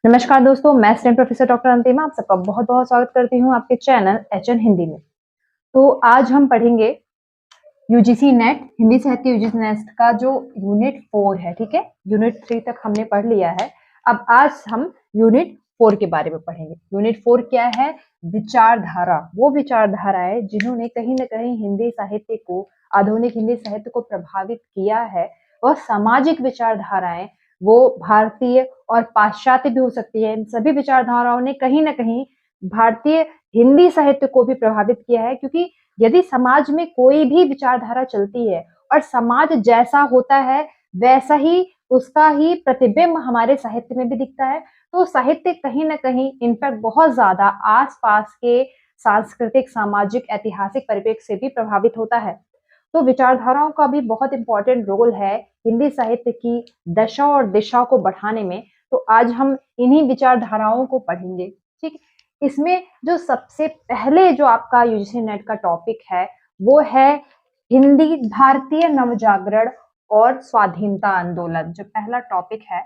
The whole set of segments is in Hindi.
नमस्कार दोस्तों, मैं स्टूडेंट प्रोफेसर डॉक्टर अंतिमा आप सबका बहुत बहुत स्वागत करती हूँ आपके चैनल एचएन हिंदी में। तो आज हम पढ़ेंगे यूजीसी नेट हिंदी साहित्य यूजीसी नेट का जो यूनिट 4 है। ठीक है, यूनिट 3 तक हमने पढ़ लिया है। अब आज हम यूनिट 4 के बारे में पढ़ेंगे। यूनिट 4 क्या है? विचारधारा। वो विचारधाराएं जिन्होंने कहीं ना कहीं हिंदी साहित्य को, आधुनिक हिंदी साहित्य को प्रभावित किया है, वह सामाजिक विचारधाराएं, वो भारतीय और पाश्चात्य भी हो सकती है। इन सभी विचारधाराओं ने कहीं ना कहीं भारतीय हिंदी साहित्य को भी प्रभावित किया है, क्योंकि यदि समाज में कोई भी विचारधारा चलती है और समाज जैसा होता है वैसा ही उसका ही प्रतिबिंब हमारे साहित्य में भी दिखता है। तो साहित्य कहीं ना कहीं इनफैक्ट बहुत ज्यादा आसपास के सांस्कृतिक, सामाजिक, ऐतिहासिक परिप्रेक्ष्य से भी प्रभावित होता है। तो विचारधाराओं का भी बहुत इंपॉर्टेंट रोल है हिंदी साहित्य की दशा और दिशा को बढ़ाने में। तो आज हम इन्हीं विचारधाराओं को पढ़ेंगे। ठीक, इसमें जो सबसे पहले जो आपका यूजीसी नेट का टॉपिक है वो है हिंदी, भारतीय नवजागरण और स्वाधीनता आंदोलन। जो पहला टॉपिक है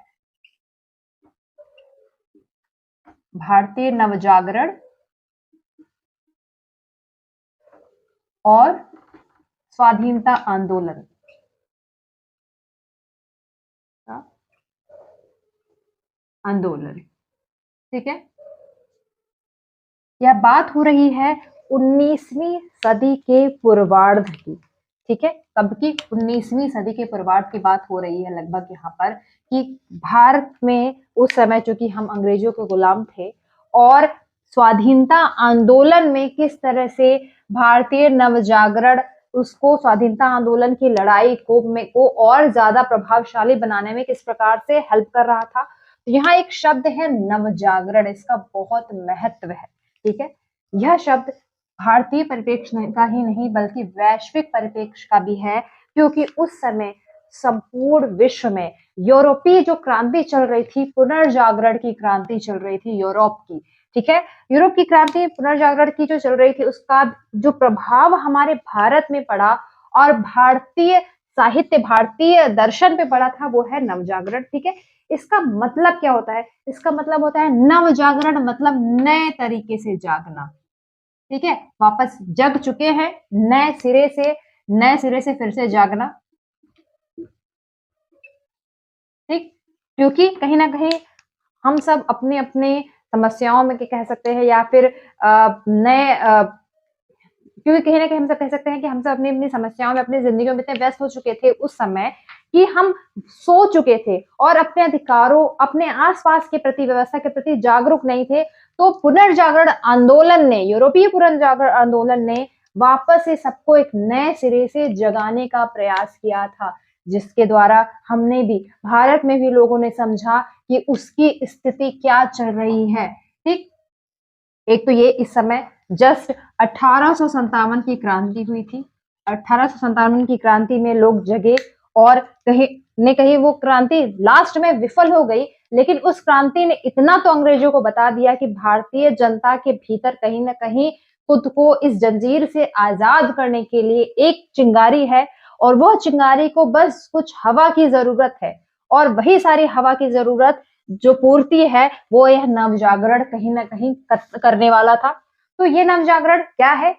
भारतीय नवजागरण और स्वाधीनता आंदोलन। ठीक है, यह बात हो रही है 19वीं सदी के पूर्वार्ध की। ठीक है, कब की? 19वीं सदी के पूर्वार्ध की बात हो रही है लगभग यहाँ पर, कि भारत में उस समय चूंकि हम अंग्रेजों के गुलाम थे और स्वाधीनता आंदोलन में किस तरह से भारतीय नवजागरण उसको, स्वाधीनता आंदोलन की लड़ाई को और ज्यादा प्रभावशाली बनाने में किस प्रकार से हेल्प कर रहा था। तो यहाँ एक शब्द है नवजागरण, इसका बहुत महत्व है। ठीक है, यह शब्द भारतीय परिप्रेक्ष्य का ही नहीं बल्कि वैश्विक परिप्रेक्ष्य का भी है, क्योंकि उस समय संपूर्ण विश्व में यूरोपीय जो क्रांति चल रही थी, पुनर्जागरण की क्रांति चल रही थी यूरोप की। ठीक है, यूरोप की क्रांति, पुनर्जागरण की जो चल रही थी, उसका जो प्रभाव हमारे भारत में पड़ा और भारतीय साहित्य, भारतीय दर्शन पे पड़ा था, वो है नवजागरण। ठीक है, इसका मतलब क्या होता है? इसका मतलब होता है नवजागरण, मतलब नए तरीके से जागना। ठीक है, वापस जग चुके हैं, नए सिरे से फिर से जागना। ठीक, क्योंकि कहीं ना कहीं हम सब अपने अपने समस्याओं में कह सकते हैं, या फिर नए क्योंकि कहीं ना कहीं हम सब कह सकते हैं कि हम सब अपनी अपनी समस्याओं में, अपनी जिंदगियों में इतने व्यस्त हो चुके थे उस समय कि हम सो चुके थे और अपने अधिकारों, अपने आसपास के प्रति, व्यवस्था के प्रति जागरूक नहीं थे। तो पुनर्जागरण आंदोलन ने, यूरोपीय पुनर्जागरण आंदोलन ने वापस से सबको एक नए सिरे से जगाने का प्रयास किया था, जिसके द्वारा हमने भी, भारत में भी लोगों ने समझा कि उसकी स्थिति क्या चल रही है। ठीक, एक तो ये इस समय जस्ट 1857 की क्रांति हुई थी। 1857 की क्रांति में लोग जगे और कहीं ने कहीं वो क्रांति लास्ट में विफल हो गई, लेकिन उस क्रांति ने इतना तो अंग्रेजों को बता दिया कि भारतीय जनता के भीतर कहीं ना कहीं खुद को इस जंजीर से आजाद करने के लिए एक चिंगारी है, और वह चिंगारी को बस कुछ हवा की जरूरत है, और वही सारी हवा की जरूरत जो पूर्ति है वो यह नवजागरण कहीं ना कहीं करने वाला था। तो ये नवजागरण क्या है?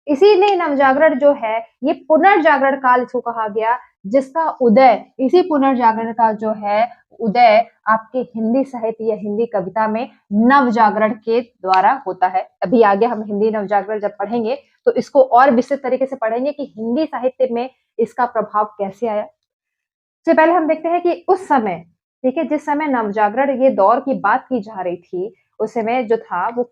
इसीलिए नवजागरण जो है, ये पुनर्जागरण काल इसको कहा गया, जिसका उदय, इसी पुनर्जागरण का जो है उदय आपके हिंदी साहित्य या हिंदी कविता में नवजागरण के द्वारा होता है। अभी आगे हम हिंदी नवजागरण जब पढ़ेंगे तो इसको और विस्तृत तरीके से पढ़ेंगे कि हिंदी साहित्य में इसका प्रभाव कैसे आया। सबसे पहले हम देखते हैं कि उस समय, ठीक है, जिस समय नवजागरण ये दौर की बात की जा रही थी, उस समय जो था वो,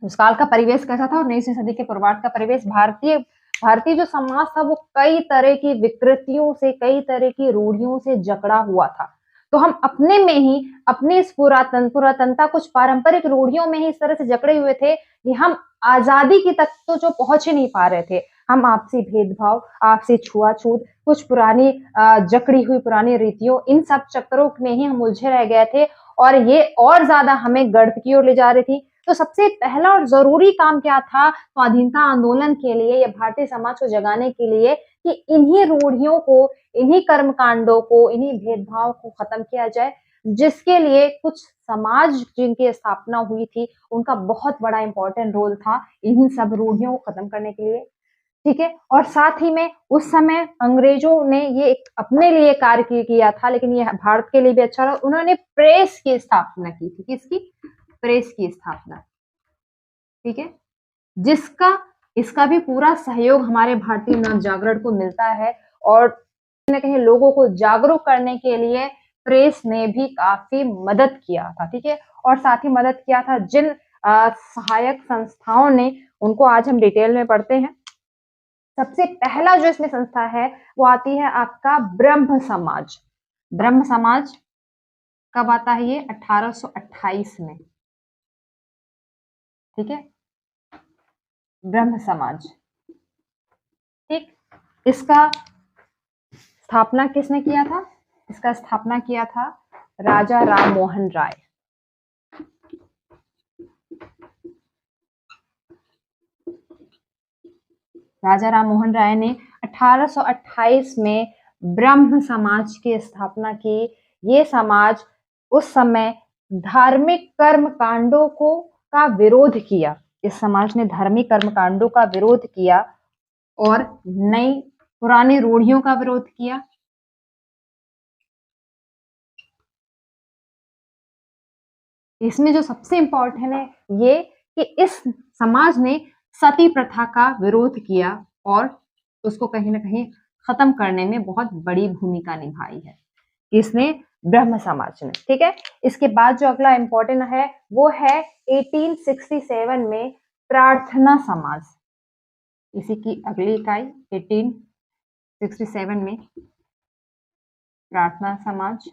उस काल का परिवेश कैसा था, और 19वीं सदी के पूर्वार्ध का परिवेश, भारतीय जो समाज था वो कई तरह की विकृतियों से, कई तरह की रूढ़ियों से जकड़ा हुआ था। तो हम अपने में ही, अपनी इस पुरातनता, कुछ पारंपरिक रूढ़ियों में ही इस तरह से जकड़े हुए थे कि हम आजादी की तक तो जो पहुंच ही नहीं पा रहे थे। हम आपसी भेदभाव, आपसी छुआछूत, कुछ पुरानी जकड़ी हुई पुरानी रीतियों, इन सब चक्करों में ही हम उलझे रह गए थे, और ये और ज्यादा हमें गर्त की ओर ले जा रही थी। तो सबसे पहला और जरूरी काम क्या था स्वाधीनता आंदोलन के लिए या भारतीय समाज को जगाने के लिए, कि इन्हीं रूढ़ियों को, इन्हीं कर्मकांडों को, इन्हीं भेदभाव को खत्म किया जाए। जिसके लिए कुछ समाज जिनकी स्थापना हुई थी, उनका बहुत बड़ा इंपॉर्टेंट रोल था इन सब रूढ़ियों को खत्म करने के लिए। ठीक है, और साथ ही में उस समय अंग्रेजों ने ये एक अपने लिए कार्य किया था, लेकिन ये भारत के लिए भी अच्छा रहा। उन्होंने प्रेस की स्थापना की थी। किसकी? प्रेस की स्थापना। ठीक है, जिसका इसका भी पूरा सहयोग हमारे भारतीय नवजागरण को मिलता है, और कहीं ना कहीं लोगों को जागरूक करने के लिए प्रेस ने भी काफी मदद किया था। ठीक है, और साथ ही मदद किया था जिन सहायक संस्थाओं ने, उनको आज हम डिटेल में पढ़ते हैं। सबसे पहला जो इसमें संस्था है वो आती है आपका ब्रह्म समाज। ब्रह्म समाज कब आता है? ये 1828 में। ठीक है, ब्रह्म समाज। ठीक, इसका स्थापना किसने किया था? इसका स्थापना किया था राजा राम मोहन राय। राजा राम मोहन राय ने 1828 में ब्रह्म समाज की स्थापना की। ये समाज उस समय धार्मिक कर्म कांडों को का विरोध किया। इस समाज ने धार्मिक कर्म कांडों का विरोध किया और नई पुरानी रूढ़ियों का विरोध किया। इसमें जो सबसे इंपॉर्टेंट है ये कि इस समाज ने सती प्रथा का विरोध किया और उसको कहीं ना कहीं खत्म करने में बहुत बड़ी भूमिका निभाई है। किसने? ब्रह्म समाज ने। ठीक है, इसके बाद जो अगला इंपॉर्टेंट है वो है 1867 में प्रार्थना समाज। इसी की अगली इकाई 1867 में प्रार्थना समाज।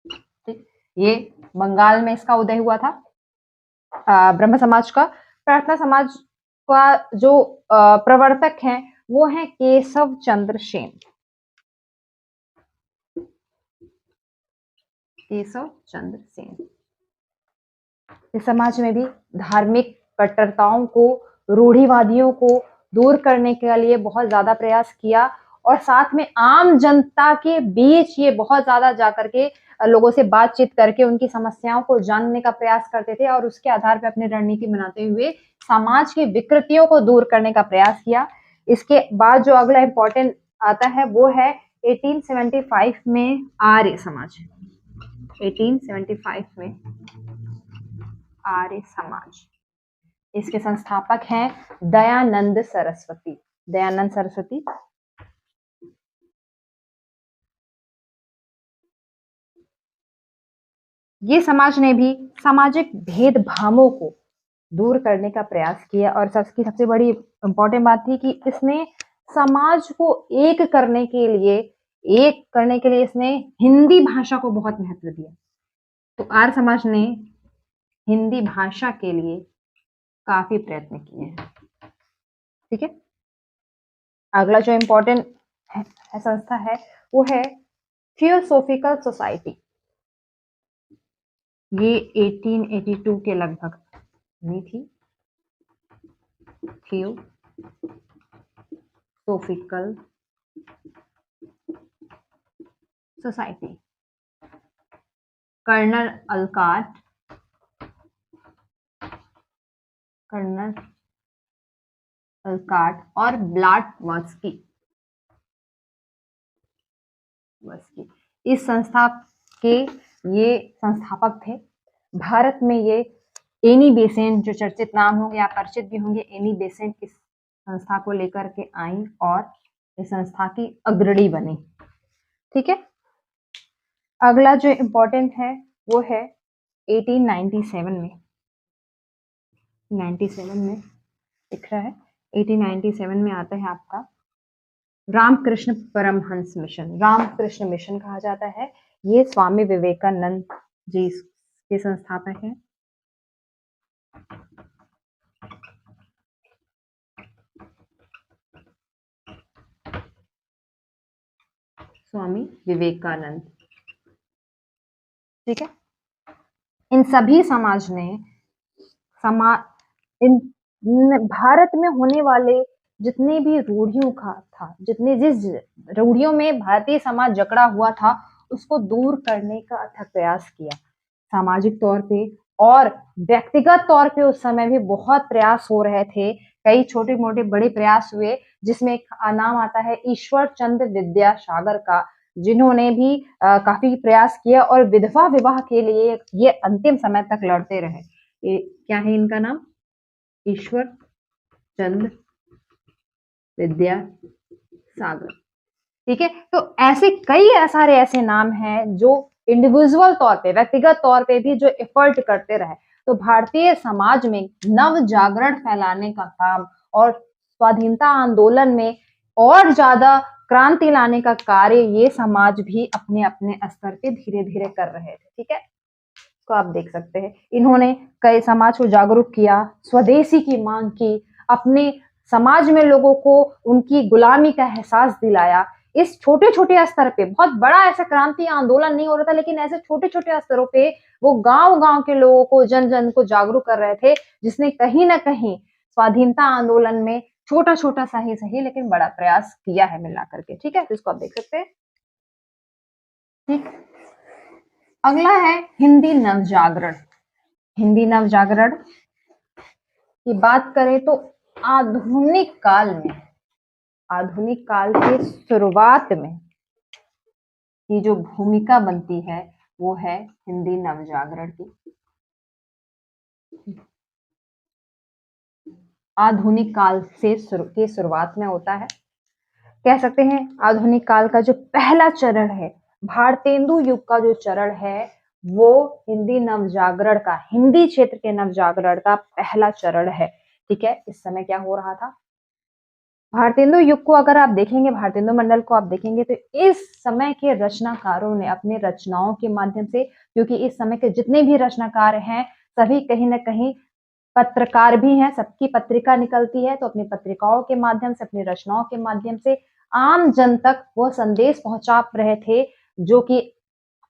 ठीक, ये बंगाल में इसका उदय हुआ था ब्रह्म समाज का। प्रार्थना समाज का जो प्रवर्तक हैं वो है केशव चंद्र सेन। केशव चंद्र सेन। इस समाज में भी धार्मिक कट्टरताओं को, रूढ़िवादियों को दूर करने के लिए बहुत ज्यादा प्रयास किया, और साथ में आम जनता के बीच ये बहुत ज्यादा जाकर के लोगों से बातचीत करके उनकी समस्याओं को जानने का प्रयास करते थे, और उसके आधार पर अपनी रणनीति बनाते हुए समाज की विकृतियों को दूर करने का प्रयास किया। इसके बाद जो अगला इंपॉर्टेंट आता है वो है 1875 में आर्य समाज। 1875 में आर्य समाज। इसके संस्थापक हैं दयानंद सरस्वती। दयानंद सरस्वती। ये समाज ने भी सामाजिक भेदभावों को दूर करने का प्रयास किया, और सबसे बड़ी इंपॉर्टेंट बात थी कि इसने समाज को एक करने के लिए इसने हिंदी भाषा को बहुत महत्व दिया। तो आर्य समाज ने हिंदी भाषा के लिए काफी प्रयत्न किए हैं। ठीक है, अगला जो इंपॉर्टेंट संस्था है वो है थियोसॉफिकल सोसाइटी। ये 1882 के लगभग बनी थी। Theosophical society. कर्नल अलकाट और ब्लाटवास्की इस संस्था के ये संस्थापक थे। भारत में ये एनी बेसेंट, जो चर्चित नाम होंगे या परिचित भी होंगे, एनी बेसेंट इस संस्था को लेकर के आई और इस संस्था की अग्रणी बनी। ठीक है, अगला जो इम्पोर्टेंट है वो है 1897 में। 97 में दिख रहा है, 1897 में आता है आपका रामकृष्ण परमहंस मिशन। रामकृष्ण मिशन कहा जाता है। ये स्वामी विवेकानंद जी के संस्थापक हैं। स्वामी विवेकानंद। ठीक है, इन सभी समाज ने भारत में होने वाले जितने भी रूढ़ियों का था, जिस रूढ़ियों में भारतीय समाज जकड़ा हुआ था, उसको दूर करने का अथक प्रयास किया, सामाजिक तौर पे और व्यक्तिगत तौर पे उस समय भी बहुत प्रयास हो रहे थे। कई छोटे मोटे बड़े प्रयास हुए, जिसमें एक नाम आता है ईश्वर चंद्र विद्यासागर का, जिन्होंने भी काफी प्रयास किया और विधवा विवाह के लिए ये अंतिम समय तक लड़ते रहे। ये क्या है इनका नाम? ईश्वर चंद्र विद्यासागर। ठीक है, तो ऐसे कई सारे ऐसे नाम हैं जो इंडिविजुअल तौर पे, व्यक्तिगत तौर पे भी जो एफर्ट करते रहे। तो भारतीय समाज में नव जागरण फैलाने का काम और स्वाधीनता आंदोलन में और ज्यादा क्रांति लाने का कार्य ये समाज भी अपने अपने स्तर पे धीरे धीरे कर रहे थे। ठीक है, तो आप देख सकते हैं इन्होंने कई समाज को जागरूक किया, स्वदेशी की मांग की, अपने समाज में लोगों को उनकी गुलामी का एहसास दिलाया। इस छोटे छोटे स्तर पे, बहुत बड़ा ऐसा क्रांति आंदोलन नहीं हो रहा था, लेकिन ऐसे छोटे छोटे स्तरों पे वो गांव गांव के लोगों को, जन जन को जागरूक कर रहे थे, जिसने कहीं ना कहीं स्वाधीनता आंदोलन में छोटा छोटा सा ही सही लेकिन बड़ा प्रयास किया है मिला करके। ठीक है, तो इसको आप देख सकते हैं। ठीक, अगला है हिंदी नवजागरण। हिंदी नवजागरण की बात करें तो आधुनिक काल में, आधुनिक काल के शुरुआत में की जो भूमिका बनती है वो है हिंदी नवजागरण की। आधुनिक काल से के शुरुआत में होता है, कह सकते हैं आधुनिक काल का जो पहला चरण है, भारतेंदु युग का जो चरण है, वो हिंदी नवजागरण का, हिंदी क्षेत्र के नवजागरण का पहला चरण है। ठीक है, इस समय क्या हो रहा था, भारतेंदु युग को अगर आप देखेंगे, भारतेंदु मंडल को आप देखेंगे, तो इस समय के रचनाकारों ने अपने रचनाओं के माध्यम से, क्योंकि इस समय के जितने भी रचनाकार हैं सभी कहीं ना कहीं पत्रकार भी हैं, सबकी पत्रिका निकलती है, तो अपनी पत्रिकाओं के माध्यम से, अपनी रचनाओं के माध्यम से आम जन तक वो संदेश पहुंचा रहे थे जो कि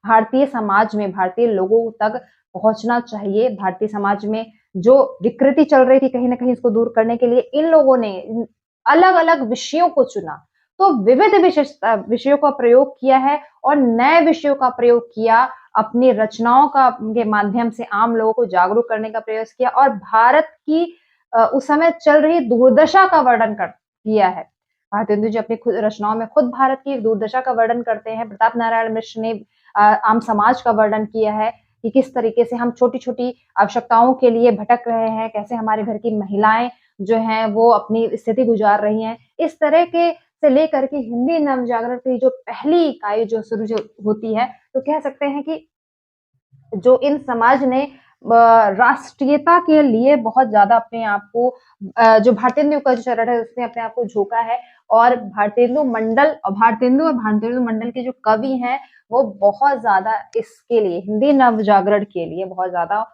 भारतीय समाज में, भारतीय लोगों तक पहुंचना चाहिए। भारतीय समाज में जो विकृति चल रही थी कहीं ना कहीं इसको दूर करने के लिए इन लोगों ने अलग अलग विषयों को चुना, तो विविध विषयों का प्रयोग किया है और नए विषयों का प्रयोग किया, अपनी रचनाओं का के माध्यम से आम लोगों को जागरूक करने का प्रयास किया और भारत की उस समय चल रही दुर्दशा का वर्णन किया है। भारतेंदु जी अपनी खुद रचनाओं में खुद भारत की दुर्दशा का वर्णन करते हैं। प्रताप नारायण मिश्र ने आम समाज का वर्णन किया है कि किस तरीके से हम छोटी छोटी आवश्यकताओं के लिए भटक रहे हैं, कैसे हमारे घर की महिलाएं जो हैं वो अपनी स्थिति गुजार रही हैं। इस तरह के से लेकर के हिंदी नवजागरण की जो पहली इकाई जो शुरू जो होती है, तो कह सकते हैं कि जो इन समाज ने राष्ट्रीयता के लिए बहुत ज्यादा अपने आप को, जो भारतेंदु का जो चरण है उसने अपने आप को झोंका है और भारतेंदु मंडल और भारतेंदु मंडल के जो कवि हैं वो बहुत ज्यादा इसके लिए, हिंदी नवजागरण के लिए बहुत ज्यादा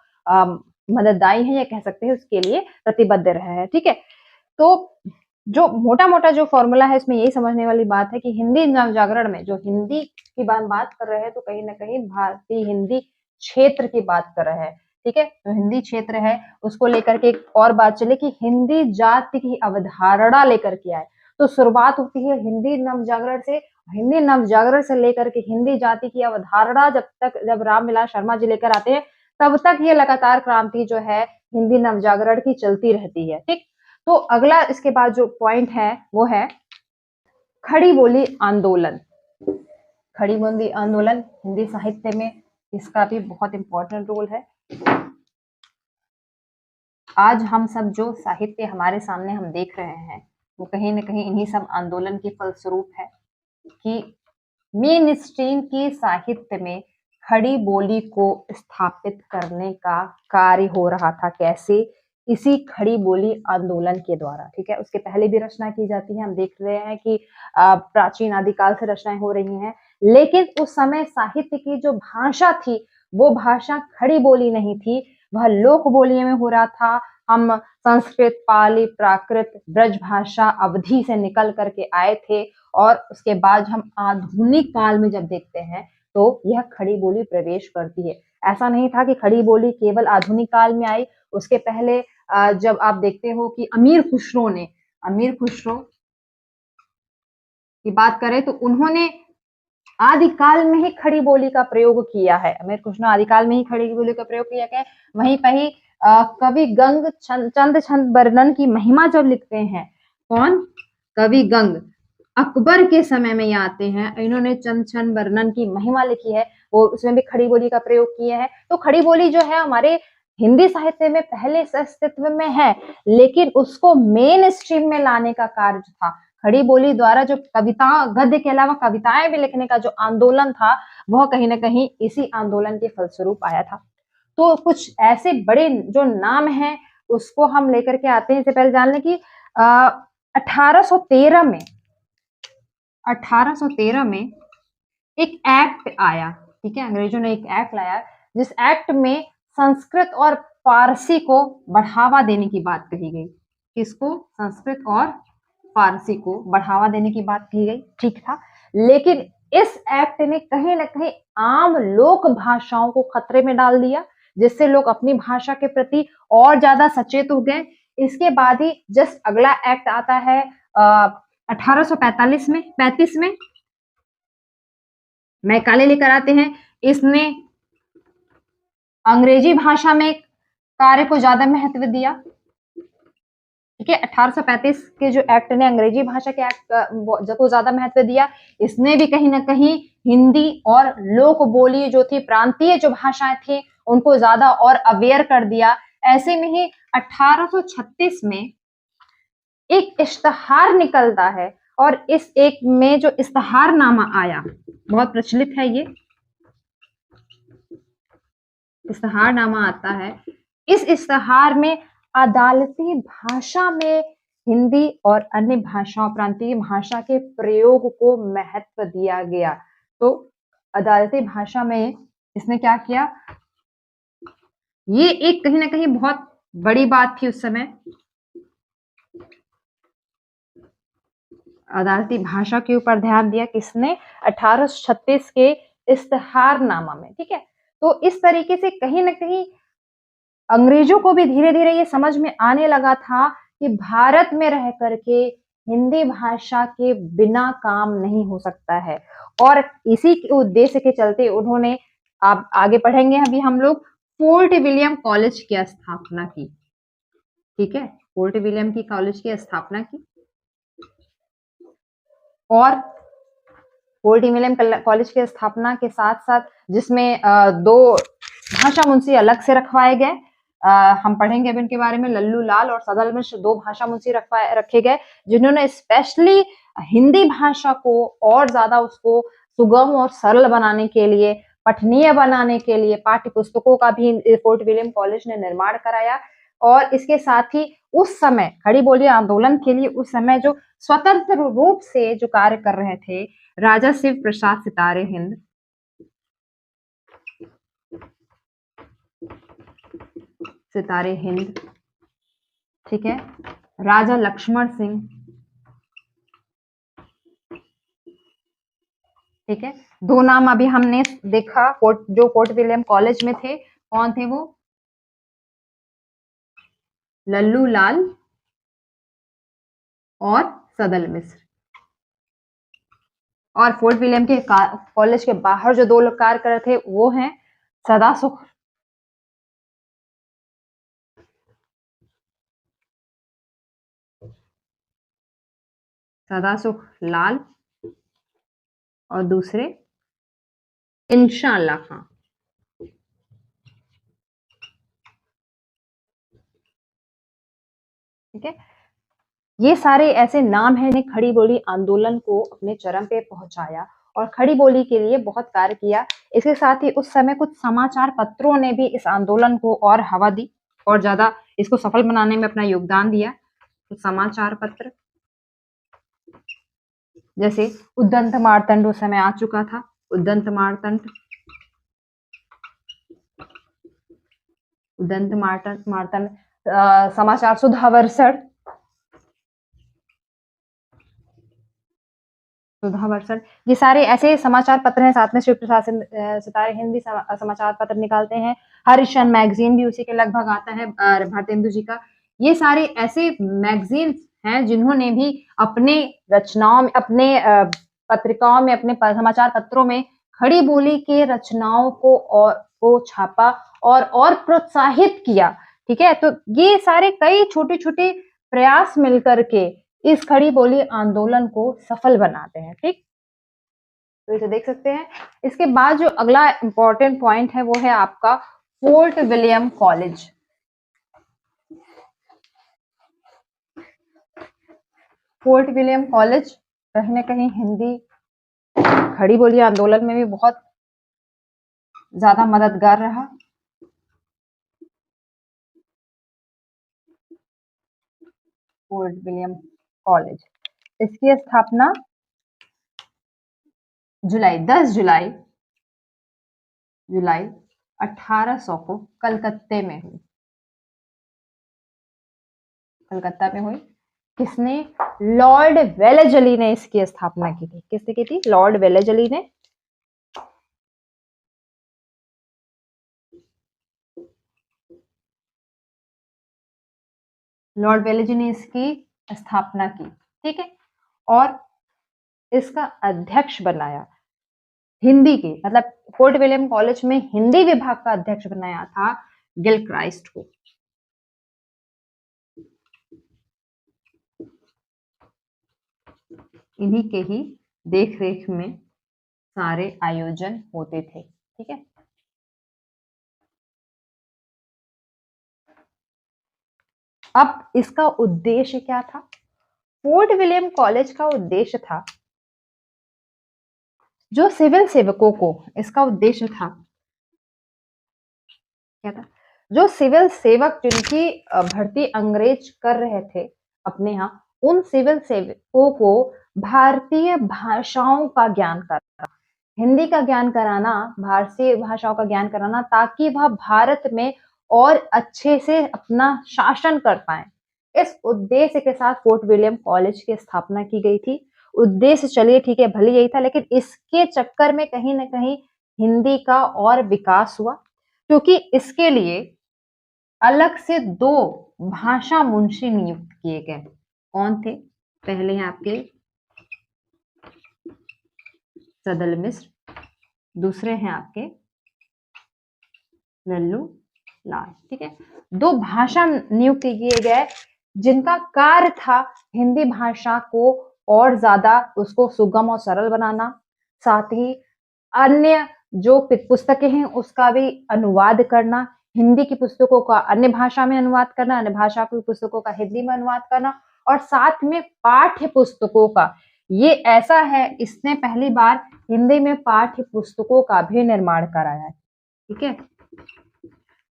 मदददायी है, या कह सकते हैं उसके लिए प्रतिबद्ध रहे हैं। ठीक है, तो जो मोटा मोटा जो फॉर्मूला है इसमें यही समझने वाली बात है कि हिंदी नवजागरण में जो हिंदी की बात कर रहे हैं, तो कहीं ना कहीं भारतीय हिंदी क्षेत्र की बात कर रहे हैं। ठीक है, तो हिंदी क्षेत्र है उसको लेकर के एक और बात चले कि हिंदी जाति की अवधारणा लेकर के आए, तो शुरुआत होती है हिंदी नवजागरण से। हिंदी नवजागरण से लेकर के हिंदी जाति की अवधारणा जब रामविलास शर्मा जी लेकर आते हैं, तब तक ये लगातार क्रांति जो है हिंदी नवजागरण की चलती रहती है। ठीक, तो अगला इसके बाद जो पॉइंट है वो है खड़ी बोली आंदोलन। खड़ी बोली आंदोलन हिंदी साहित्य में इसका भी बहुत इंपॉर्टेंट रोल है। आज हम सब जो साहित्य हमारे सामने हम देख रहे हैं वो कहीं ना कहीं इन्हीं सब आंदोलन के फलस्वरूप है कि मेन स्ट्रीम की साहित्य में खड़ी बोली को स्थापित करने का कार्य हो रहा था। कैसे? इसी खड़ी बोली आंदोलन के द्वारा। ठीक है, उसके पहले भी रचना की जाती है, हम देख रहे हैं कि प्राचीन आदिकाल से रचनाएं हो रही हैं, लेकिन उस समय साहित्य की जो भाषा थी वो भाषा खड़ी बोली नहीं थी, वह लोक बोली में हो रहा था। हम संस्कृत, पाली, प्राकृत, ब्रज भाषा अवधि से निकल करके आए थे और उसके बाद हम आधुनिक काल में जब देखते हैं तो यह खड़ी बोली प्रवेश करती है। ऐसा नहीं था कि खड़ी बोली केवल आधुनिक काल में आई, उसके पहले जब आप देखते हो कि अमीर खुसरो की बात करें तो उन्होंने आदिकाल में ही खड़ी बोली का प्रयोग किया है। अमीर कृष्ण आदिकाल में ही खड़ी बोली का प्रयोग किया गया है। वहीं पर ही कवि गंग चंद छंद वर्णन की महिमा जब लिखते हैं, कौन? कवि गंग अकबर के समय में ये आते हैं, इन्होंने चंद छंद वर्णन की महिमा लिखी है, वो उसमें भी खड़ी बोली का प्रयोग किया है। तो खड़ी बोली जो है हमारे हिंदी साहित्य में पहले से अस्तित्व में है, लेकिन उसको मेन स्ट्रीम में लाने का कार्य था खड़ी बोली द्वारा, जो कविता गद्य के अलावा कविताएं भी लिखने का जो आंदोलन था, वह कहीं ना कहीं इसी आंदोलन के फलस्वरूप आया था। तो कुछ ऐसे बड़े जो नाम हैं उसको हम लेकर के आते हैं। इससे पहले जान लें कि 1813 में एक एक्ट आया, ठीक है, अंग्रेजों ने एक एक्ट लाया, जिस एक्ट में संस्कृत और फारसी को बढ़ावा देने की बात कही गई। किसको? संस्कृत और फारसी को बढ़ावा देने की बात कही गई, ठीक था। लेकिन इस एक्ट ने कहीं ना कहीं आम लोक भाषाओं को खतरे में डाल दिया, जिससे लोग अपनी भाषा के प्रति और ज्यादा सचेत हो गए। इसके बाद ही जस्ट अगला एक्ट आता है 1845 में 35 में मैकाले लेकर आते हैं। इसने अंग्रेजी भाषा में कार्य को ज्यादा महत्व दिया, ठीक है। 1835 के जो एक्ट ने अंग्रेजी भाषा के एक्ट को ज्यादा महत्व दिया। इसने भी कहीं ना कहीं हिंदी और लोक बोली जो थी, प्रांतीय जो भाषाएं थी, उनको ज्यादा और अवेयर कर दिया। ऐसे में ही 1836 में एक इश्तहार निकलता है, और इस एक में जो इश्तहारनामा आया, बहुत प्रचलित है ये इश्तहारनामा आता है। इस इश्तहार में अदालती भाषा में हिंदी और अन्य भाषाओं, प्रांतीय भाषा के प्रयोग को महत्व दिया गया। तो अदालती भाषा में इसने क्या किया, ये एक कहीं ना कहीं बहुत बड़ी बात थी उस समय, अदालती भाषा के ऊपर ध्यान दिया किसने? 1836 के इश्तहारनामा में, ठीक है। तो इस तरीके से कहीं ना कहीं अंग्रेजों को भी धीरे धीरे ये समझ में आने लगा था कि भारत में रह करके हिंदी भाषा के बिना काम नहीं हो सकता है, और इसी के उद्देश्य के चलते उन्होंने, आप आगे पढ़ेंगे अभी हम लोग, फोर्ट विलियम कॉलेज की स्थापना की, ठीक है, फोर्ट विलियम की कॉलेज की स्थापना की। और फोर्ट विलियम कॉलेज की स्थापना के साथ साथ जिसमें 2 भाषा मुंशी अलग से रखवाए गए, हम पढ़ेंगे अभी इनके बारे में। लल्लू लाल और सदल मिश्र 2 भाषा मुंशी रखे गए, जिन्होंने स्पेशली हिंदी भाषा को और ज्यादा उसको सुगम और सरल बनाने के लिए, पठनीय बनाने के लिए पाठ्य पुस्तकों का भी फोर्ट विलियम कॉलेज ने निर्माण कराया। और इसके साथ ही उस समय खड़ी बोली आंदोलन के लिए उस समय जो स्वतंत्र रूप से जो कार्य कर रहे थे, राजा शिव प्रसाद सितारे हिंद, सितारे हिंद, ठीक है, राजा लक्ष्मण सिंह, ठीक है। 2 नाम अभी हमने देखा जो फोर्ट विलियम कॉलेज में थे, कौन थे वो? लल्लू लाल और सदल मिश्र। और फोर्ट विलियम के कॉलेज के बाहर जो 2 लोग कार्य कर रहे थे वो हैं सदासुख लाल और दूसरे इंशाअल्लाह खां, ठीक है। ये सारे ऐसे नाम हैं जिन्हें खड़ी बोली आंदोलन को अपने चरम पे पहुंचाया और खड़ी बोली के लिए बहुत कार्य किया। इसके साथ ही उस समय कुछ समाचार पत्रों ने भी इस आंदोलन को और हवा दी और ज्यादा इसको सफल बनाने में अपना योगदान दिया। तो समाचार पत्र जैसे उद्दंत मार्तंड उस समय आ चुका था, उद्दंत मार्तंड, समाचार सुधावर्षण, ये सारे ऐसे समाचार पत्र हैं। साथ में शिव प्रसाद सितारे हिंद भी समाचार पत्र निकालते हैं। हरिशन मैगजीन भी उसी के लगभग आता है, भारतेंदु जी का। ये सारे ऐसे मैगजीन हैं जिन्होंने भी अपने रचनाओं में, अपने पत्रिकाओं में, अपने समाचार पत्रों में खड़ी बोली के रचनाओं को छापा और प्रोत्साहित किया। ठीक है, तो ये सारे कई छोटे-छोटे प्रयास मिलकर के इस खड़ी बोली आंदोलन को सफल बनाते हैं। ठीक, तो इसे देख सकते हैं। इसके बाद जो अगला इंपॉर्टेंट पॉइंट है वो है आपका fort William college. Fort William college कहीं ना कहीं हिंदी खड़ी बोली आंदोलन में भी बहुत ज्यादा मददगार रहा। फोर्ट विलियम कॉलेज, इसकी स्थापना 10 जुलाई 1800 को कलकत्ते में हुई। कलकत्ता में हुई। किसने? लॉर्ड वेलेजली ने इसकी स्थापना की थी। किसने की थी? लॉर्ड वेलेजली ने। लॉर्ड वेलेजली ने इसकी स्थापना की। ठीक है, और इसका अध्यक्ष बनाया हिंदी के, मतलब फोर्ट विलियम कॉलेज में हिंदी विभाग का अध्यक्ष बनाया था गिलक्राइस्ट को। इन्हीं के ही देख रेख में सारे आयोजन होते थे। ठीक है, अब इसका उद्देश्य क्या था? फोर्ट विलियम कॉलेज का उद्देश्य था, जो सिविल सेवकों को, इसका उद्देश्य था क्या था? जो सिविल सेवक जिनकी भर्ती अंग्रेज कर रहे थे अपने यहाँ, उन सिविल सेवकों को भारतीय भाषाओं का ज्ञान कराना, हिंदी का ज्ञान कराना, भारतीय भाषाओं का ज्ञान कराना, ताकि वह भारत में और अच्छे से अपना शासन कर पाए। इस उद्देश्य के साथ फोर्ट विलियम कॉलेज की स्थापना की गई थी। उद्देश्य चलिए ठीक है, भले यही था, लेकिन इसके चक्कर में कहीं ना कहीं हिंदी का और विकास हुआ, क्योंकि इसके लिए अलग से 2 भाषा मुंशी नियुक्त किए गए। कौन थे? पहले हैं आपके सदल मिश्र, दूसरे हैं आपके लल्लू लाल। ठीक है, 2 भाषा नियुक्त किए गए जिनका कार्य था हिंदी भाषा को और ज्यादा उसको सुगम और सरल बनाना, साथ ही अन्य जो पुस्तकें हैं उसका भी अनुवाद करना, हिंदी की पुस्तकों का अन्य भाषा में अनुवाद करना, अन्य भाषा की पुस्तकों का हिंदी में अनुवाद करना, और साथ में पाठ्य पुस्तकों का, ये ऐसा है इसने पहली बार हिंदी में पाठ्य पुस्तकों का भी निर्माण कराया है। ठीक है,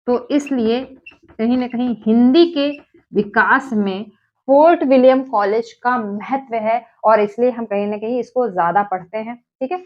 तो इसलिए कहीं ना कहीं हिंदी के विकास में फोर्ट विलियम कॉलेज का महत्व है, और इसलिए हम कहीं ना कहीं इसको ज्यादा पढ़ते हैं। ठीक है,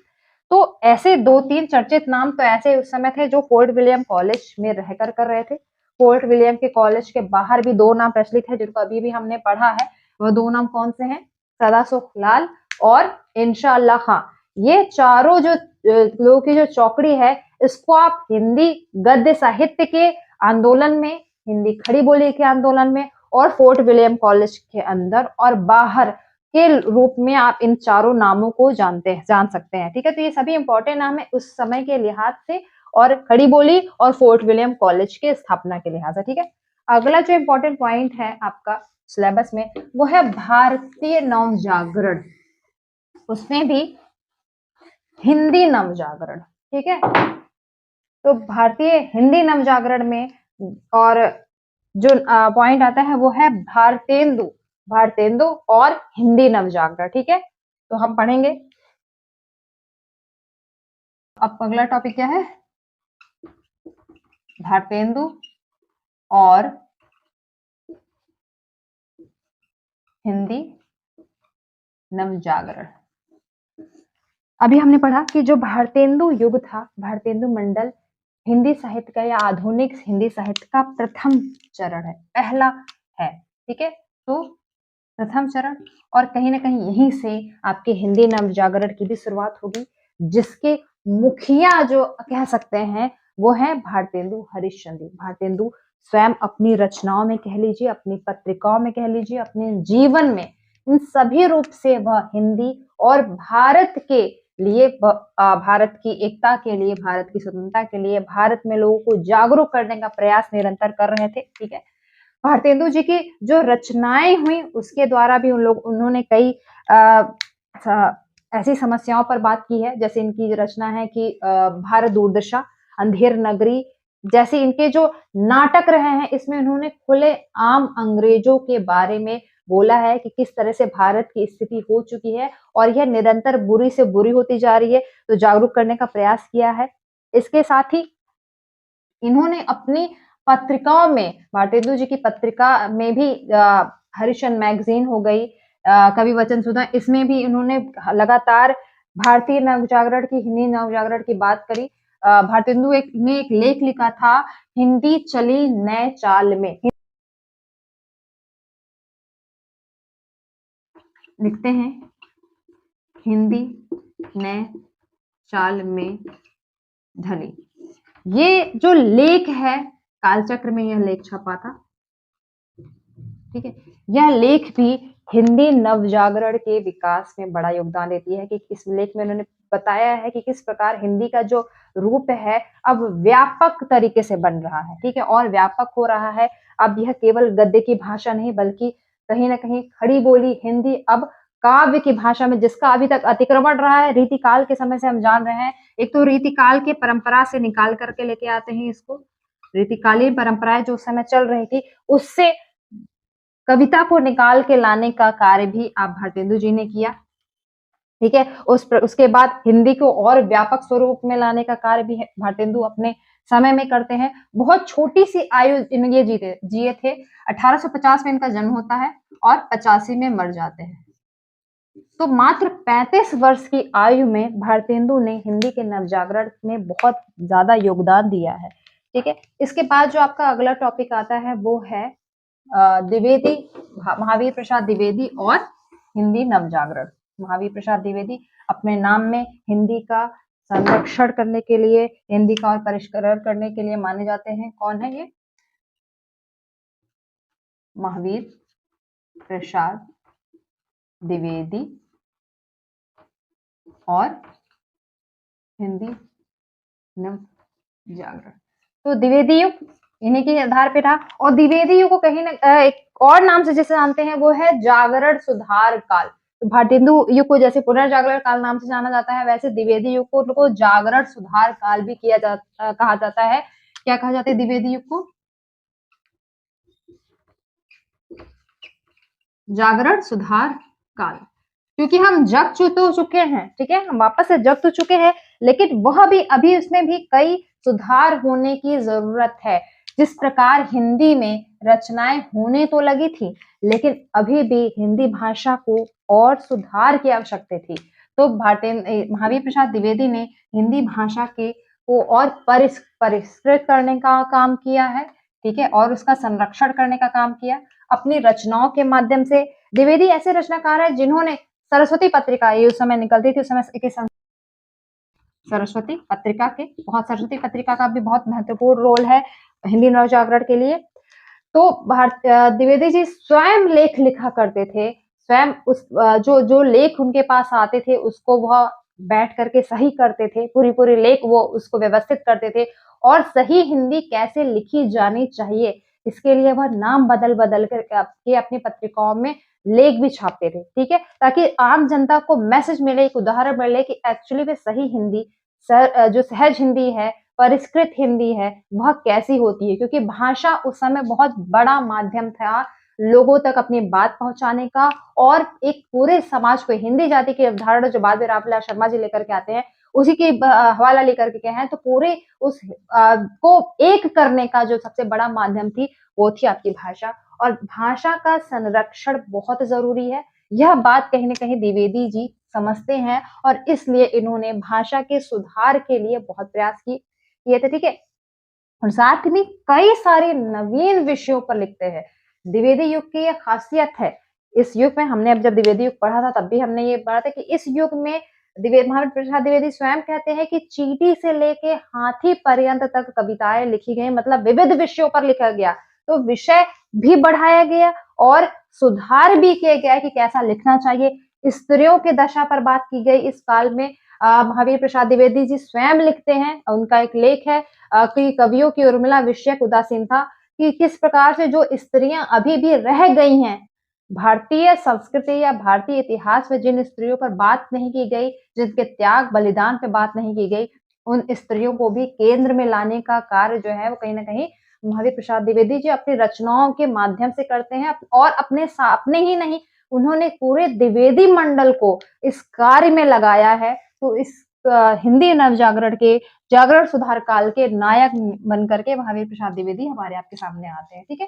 तो ऐसे 2-3 चर्चित नाम तो ऐसे उस समय थे जो फोर्ट विलियम कॉलेज में रहकर कर रहे थे। फोर्ट विलियम के कॉलेज के बाहर भी 2 नाम प्रचलित है जिनको अभी भी हमने पढ़ा है। वह 2 नाम कौन से हैं? सदासुख लाल और इंशाअल्लाह खां। ये चारों जो लोगों की जो चौकड़ी है, इसको आप हिंदी गद्य साहित्य के आंदोलन में, हिंदी खड़ी बोली के आंदोलन में, और फोर्ट विलियम कॉलेज के अंदर और बाहर के रूप में आप इन चारों नामों को जान सकते हैं। ठीक है, तो ये सभी इंपॉर्टेंट नाम है उस समय के लिहाज से, और खड़ी बोली और फोर्ट विलियम कॉलेज के स्थापना के लिहाज से। ठीक है, अगला जो इंपॉर्टेंट पॉइंट है आपका सिलेबस में वो है भारतीय नवजागरण। उसमें भी हिंदी नवजागरण। ठीक है, तो भारतीय हिंदी नवजागरण में और जो पॉइंट आता है वो है भारतेंदु और हिंदी नवजागरण। ठीक है, तो हम पढ़ेंगे। अब अगला टॉपिक क्या है? भारतेंदु और हिंदी नवजागरण। अभी हमने पढ़ा कि जो भारतेंदु युग था, भारतेंदु मंडल हिंदी साहित्य का या आधुनिक हिंदी साहित्य का प्रथम चरण है, पहला है। ठीक है, तो प्रथम चरण, और कहीं ना कहीं यहीं से आपके हिंदी नवजागरण की भी शुरुआत होगी, जिसके मुखिया जो कह सकते हैं वो है भारतेंदु हरिश्चंद्र। भारतेंदु स्वयं अपनी रचनाओं में कह लीजिए, अपनी पत्रिकाओं में कह लीजिए, अपने जीवन में इन सभी रूप से वह हिंदी और भारत के लिए, भारत की एकता के लिए, भारत की स्वतंत्रता के लिए, भारत में लोगों को जागरूक करने का प्रयास निरंतर कर रहे थे। ठीक है, भारतेंदु जी की जो रचनाएं हुई उसके द्वारा भी उन्होंने कई ऐसी समस्याओं पर बात की है। जैसे इनकी रचना है कि भारत दुर्दशा, अंधेर नगरी जैसे इनके जो नाटक रहे हैं, इसमें उन्होंने खुले आम अंग्रेजों के बारे में बोला है कि किस तरह से भारत की स्थिति हो चुकी है और यह निरंतर बुरी से बुरी होती जा रही है, तो जागरूक करने का प्रयास किया है। इसके साथ ही इन्होंने अपनी पत्रिकाओं में, भारतेंदु जी की पत्रिका में भी हरिशन मैगजीन हो गई, कवि वचन सुधा, इसमें भी इन्होंने लगातार भारतीय नवजागरण की, हिंदी नवजागरण की बात करी। भारतेंदु ने एक लेख लिखा था, हिंदी चली नए चाल में। लिखते हैं, हिंदी नए चाल में ढली। ये जो लेख है, कालचक्र में यह लेख छपा था। ठीक है, यह लेख भी हिंदी नवजागरण के विकास में बड़ा योगदान देती है कि इस लेख में उन्होंने बताया है कि किस प्रकार हिंदी का जो रूप है अब व्यापक तरीके से बन रहा है। ठीक है, और व्यापक हो रहा है। अब यह केवल गद्य की भाषा नहीं, बल्कि कहीं ना कहीं खड़ी बोली हिंदी अब काव्य की भाषा में, जिसका अभी तक अतिक्रमण रहा है रीतिकाल के समय से हम जान रहे हैं। एक तो रीतिकाल के परंपरा से निकाल करके लेके आते हैं इसको, रीतिकालीन परंपराएं जो उस समय चल रही थी उससे कविता को निकाल के लाने का कार्य भी आप भारतेंदु जी ने किया। ठीक है, उसके बाद हिंदी को और व्यापक स्वरूप में लाने का कार्य भी भारतेंदु अपने समय में करते हैं। बहुत छोटी सी आयु ये जिए थे। 1850 में इनका जन्म होता है और 85 में मर जाते हैं। तो मात्र 35 वर्ष की आयु में भारतेंदु ने हिंदी के नवजागरण में बहुत ज्यादा योगदान दिया है। ठीक है, इसके बाद जो आपका अगला टॉपिक आता है वो है द्विवेदी, महावीर प्रसाद द्विवेदी और हिंदी नवजागरण। महावीर प्रसाद द्विवेदी अपने नाम में हिंदी का संरक्षण करने के लिए, हिंदी का और परिष्करण करने के लिए माने जाते हैं। कौन है ये? महावीर प्रसाद द्विवेदी और हिंदी नवजागरण। तो द्विवेदी युग इन्हीं के आधार पे था। और द्विवेदी युग को कहीं ना एक और नाम से जिसे जानते हैं वो है जागरण सुधार काल। तो भारतेंदु युग को जैसे पुनर्जागरण काल नाम से जाना जाता है, वैसे द्विवेदी युग को जागरण सुधार काल भी कहा जाता है। क्या कहा जाता है द्विवेदी युग को? जागरण सुधार काल। क्योंकि हम जग तो चुके हैं, ठीक है, हम वापस से जग तो चुके हैं, लेकिन वह भी अभी उसमें भी कई सुधार होने की जरूरत है। जिस प्रकार हिंदी में रचनाएं होने तो लगी थी, लेकिन अभी भी हिंदी भाषा को और सुधार की आवश्यकता थी। तो महावीर प्रसाद द्विवेदी ने हिंदी भाषा के को और परिष्कृत करने का काम किया है। ठीक है, और उसका संरक्षण करने का काम किया अपनी रचनाओं के माध्यम से। द्विवेदी ऐसे रचनाकार है जिन्होंने सरस्वती पत्रिका, ये उस समय निकलती थी, उस समय सरस्वती पत्रिका के सरस्वती पत्रिका का भी बहुत महत्वपूर्ण रोल है हिंदी नवजागरण के लिए। तो द्विवेदी जी स्वयं लेख लिखा करते थे। स्वयं उस जो लेख उनके पास आते थे उसको वह बैठ करके सही करते थे, पूरी लेख वो उसको व्यवस्थित करते थे। और सही हिंदी कैसे लिखी जानी चाहिए इसके लिए वह नाम बदल करके अपनी पत्रिकाओं में लेख भी छापते थे। ठीक है, ताकि आम जनता को मैसेज मिले, एक उदाहरण मिले कि एक्चुअली में सही हिंदी, जो सहज हिंदी है, परिष्कृत हिंदी है, वह कैसी होती है। क्योंकि भाषा उस समय बहुत बड़ा माध्यम था लोगों तक अपनी बात पहुंचाने का, और एक पूरे समाज को, हिंदी जाति के उदाहरण जो बाद में रामविलास शर्मा जी लेकर के आते हैं उसी के हवाला लेकर के हैं, तो पूरे उस को एक करने का जो सबसे बड़ा माध्यम थी वो थी आपकी भाषा। और भाषा का संरक्षण बहुत जरूरी है, यह बात कहीं ना कहीं द्विवेदी जी समझते हैं, और इसलिए इन्होंने भाषा के सुधार के लिए बहुत प्रयास किए थे। ठीक है, और साथ में कई सारे नवीन विषयों पर लिखते हैं। द्विवेदी युग की यह खासियत है। इस युग में हमने अब जब द्विवेदी युग पढ़ा था तब भी हमने ये पढ़ा था कि इस युग में महावीर प्रसाद द्विवेदी स्वयं कहते हैं कि चींटी से लेके हाथी पर्यंत तक कविताएं लिखी गई, मतलब विविध विषयों पर लिखा गया। तो विषय भी बढ़ाया गया और सुधार भी किया गया है कि कैसा लिखना चाहिए। स्त्रियों के दशा पर बात की गई इस काल में। महावीर प्रसाद द्विवेदी जी स्वयं लिखते हैं, उनका एक लेख है कि कवियों की उर्मिला विषयक उदासीनता, कि किस प्रकार से जो स्त्रियां अभी भी रह गई हैं, भारतीय संस्कृति या भारतीय इतिहास में जिन स्त्रियों पर बात नहीं की गई, जिनके त्याग बलिदान पे बात नहीं की गई, उन स्त्रियों को भी केंद्र में लाने का कार्य जो है वो कहीं ना कहीं महावीर प्रसाद द्विवेदी जी अपनी रचनाओं के माध्यम से करते हैं। और अपने ही नहीं, उन्होंने पूरे द्विवेदी मंडल को इस कार्य में लगाया है। तो इस हिंदी नवजागरण के जागरण सुधार काल के नायक बन करके महावीर प्रसाद द्विवेदी हमारे आपके सामने आते हैं। ठीक है,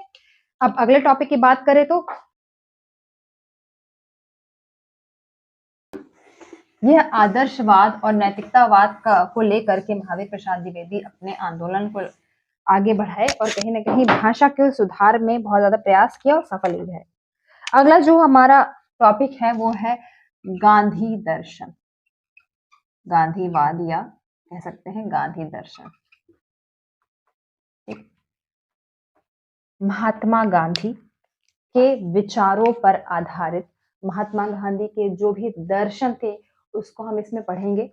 अब अगले टॉपिक की बात करें तो यह आदर्शवाद और नैतिकतावाद को लेकर के महावीर प्रसाद द्विवेदी अपने आंदोलन को आगे बढ़ाए और कहीं ना कहीं भाषा के सुधार में बहुत ज्यादा प्रयास किया और सफल भी है। अगला जो हमारा टॉपिक है वो है गांधी दर्शन, गांधीवाद या कह सकते हैं गांधी दर्शन। महात्मा गांधी के विचारों पर आधारित, महात्मा गांधी के जो भी दर्शन थे उसको हम इसमें पढ़ेंगे।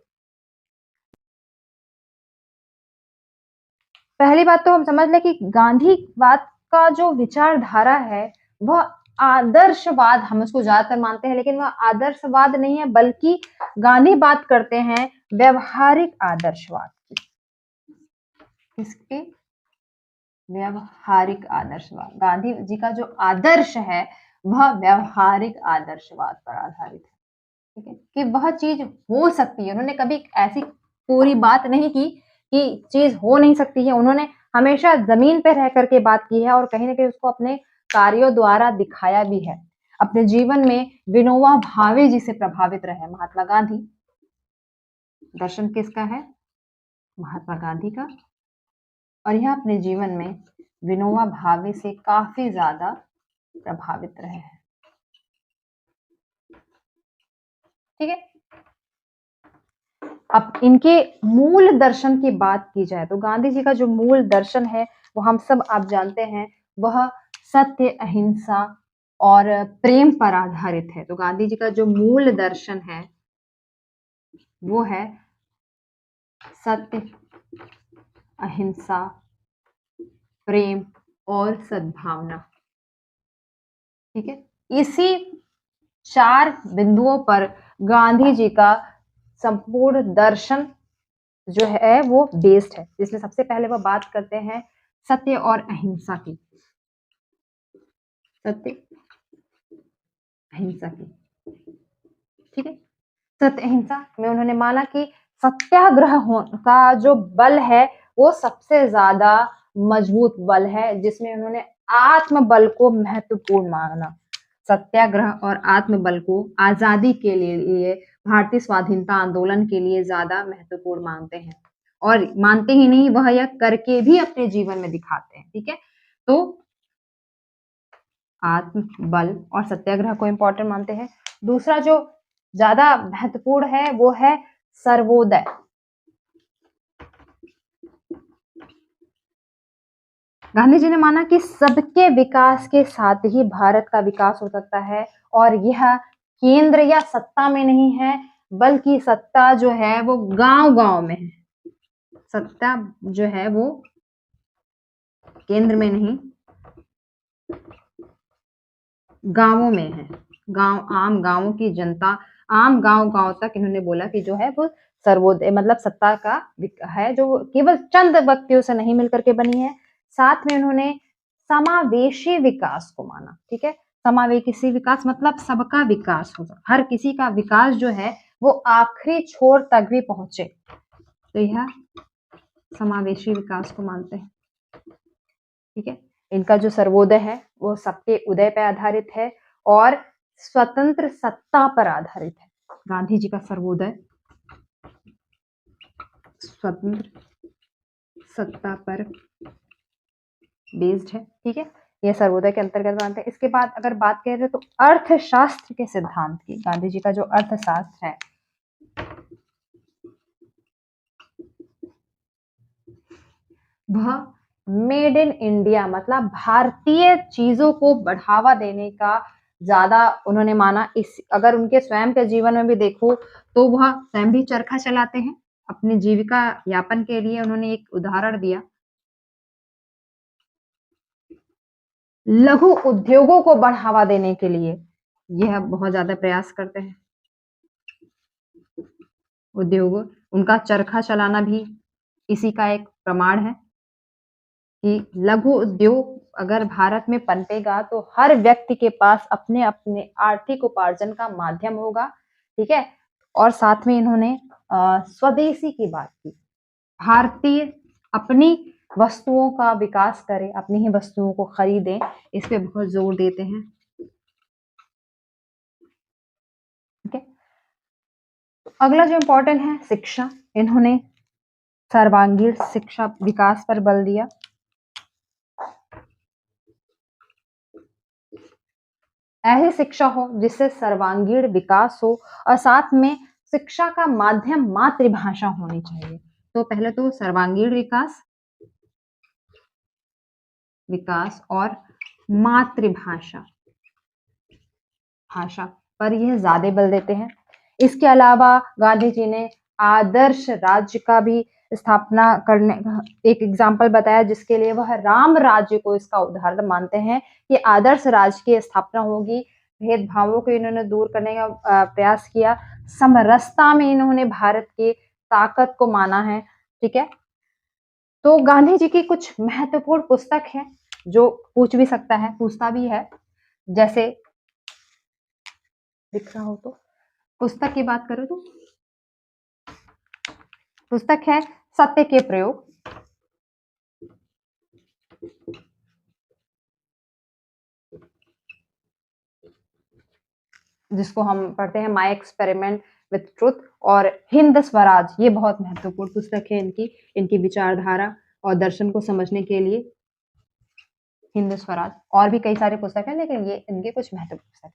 पहली बात तो हम समझ लें कि गांधीवाद का जो विचारधारा है वह आदर्शवाद, हम उसको ज्यादातर मानते हैं, लेकिन वह आदर्शवाद नहीं है, बल्कि गांधी बात करते हैं व्यवहारिक आदर्शवाद की। किसके? व्यवहारिक आदर्शवाद। गांधी जी का जो आदर्श है वह व्यवहारिक आदर्शवाद पर आधारित है। ठीक है, कि वह चीज हो सकती है। उन्होंने कभी ऐसी पूरी बात नहीं की कि चीज हो नहीं सकती है। उन्होंने हमेशा जमीन पे रह करके बात की है और कहीं ना कहीं उसको अपने कार्यों द्वारा दिखाया भी है। अपने जीवन में विनोबा भावे जी से प्रभावित रहे महात्मा गांधी। दर्शन किसका है? महात्मा गांधी का। और यह अपने जीवन में विनोबा भावे से काफी ज्यादा प्रभावित रहे हैं। ठीक है, अब इनके मूल दर्शन की बात की जाए तो गांधी जी का जो मूल दर्शन है वो हम सब आप जानते हैं, वह सत्य, अहिंसा और प्रेम पर आधारित है। तो गांधी जी का जो मूल दर्शन है वो है सत्य, अहिंसा, प्रेम और सद्भावना। ठीक है, इसी 4 बिंदुओं पर गांधी जी का संपूर्ण दर्शन जो है वो बेस्ड है, जिसमें सबसे पहले वह बात करते हैं सत्य और अहिंसा की। सत्य अहिंसा की। ठीक है, सत्य अहिंसा में उन्होंने माना कि सत्याग्रह का जो बल है वो सबसे ज्यादा मजबूत बल है, जिसमें उन्होंने आत्मबल को महत्वपूर्ण माना। सत्याग्रह और आत्मबल को आजादी के लिए, भारतीय स्वाधीनता आंदोलन के लिए ज्यादा महत्वपूर्ण मानते हैं। और मानते ही नहीं, वह यह करके भी अपने जीवन में दिखाते हैं। ठीक है, तो आत्मबल और सत्याग्रह को इंपॉर्टेंट मानते हैं। दूसरा जो ज्यादा महत्वपूर्ण है वो है सर्वोदय। गांधी जी ने माना कि सबके विकास के साथ ही भारत का विकास हो सकता है, और यह केंद्र या सत्ता में नहीं है, बल्कि सत्ता जो है वो गांव-गांव में है। सत्ता जो है वो केंद्र में नहीं, गांवों में है। गांव, आम गांवों की जनता, आम गांव-गांव तक इन्होंने बोला कि जो है वो सर्वोदय, मतलब सत्ता का है जो केवल चंद व्यक्तियों से नहीं मिलकर के बनी है। साथ में उन्होंने समावेशी विकास को माना। ठीक है, समावेशी विकास मतलब सबका विकास होगा, हर किसी का विकास जो है वो आखिरी छोर तक भी पहुंचे, तो यह समावेशी विकास को मानते हैं। ठीक है, इनका जो सर्वोदय है वो सबके उदय पर आधारित है और स्वतंत्र सत्ता पर आधारित है। गांधी जी का सर्वोदय स्वतंत्र सत्ता पर बेस्ड है। ठीक है, यह सर्वोदय के अंतर्गत मानते हैं। इसके बाद अगर बात करें तो अर्थशास्त्र के सिद्धांत की, गांधी जी का जो अर्थशास्त्र है वह मेड इन इंडिया, मतलब भारतीय चीजों को बढ़ावा देने का ज्यादा उन्होंने माना। इस अगर उनके स्वयं के जीवन में भी देखो तो वह स्वयं भी चरखा चलाते हैं, अपनी जीविका यापन के लिए उन्होंने एक उदाहरण दिया। लघु उद्योगों को बढ़ावा देने के लिए यह बहुत ज्यादा प्रयास करते हैं। उद्योग, उनका चरखा चलाना भी इसी का एक प्रमाण है कि लघु उद्योग अगर भारत में पनपेगा तो हर व्यक्ति के पास अपने अपने आर्थिक उपार्जन का माध्यम होगा, ठीक है। और साथ में इन्होंने स्वदेशी की बात की, भारतीय अपनी वस्तुओं का विकास करें, अपनी ही वस्तुओं को खरीदें, इस पे बहुत जोर देते हैं, ठीक है। अगला जो इम्पोर्टेंट है शिक्षा, इन्होंने सर्वांगीण शिक्षा विकास पर बल दिया। ऐसी शिक्षा हो जिससे सर्वांगीण विकास हो और साथ में शिक्षा का माध्यम मातृभाषा होनी चाहिए। तो पहले तो सर्वांगीण विकास और मातृभाषा पर यह ज्यादा बल देते हैं। इसके अलावा गांधी जी ने आदर्श राज्य का भी स्थापना करने एक एग्जाम्पल बताया, जिसके लिए वह राम राज्य को इसका उदाहरण मानते हैं कि आदर्श राज्य की स्थापना होगी। भेदभावों को इन्होंने दूर करने का प्रयास किया। समरसता में इन्होंने भारत की ताकत को माना है, ठीक है। तो गांधी जी की कुछ महत्वपूर्ण पुस्तक है जो पूछ भी सकता है, पूछता भी है, जैसे दिख रहा हो तो पुस्तक की बात करें तो पुस्तक है सत्य के प्रयोग, जिसको हम पढ़ते हैं माय एक्सपेरिमेंट विथ ट्रुथ, और हिंद स्वराज, ये बहुत महत्वपूर्ण पुस्तक है इनकी विचारधारा और दर्शन को समझने के लिए। हिंद स्वराज, और भी कई सारे पुस्तक हैं लेकिन ये इनके कुछ महत्वपूर्ण पुस्तक है।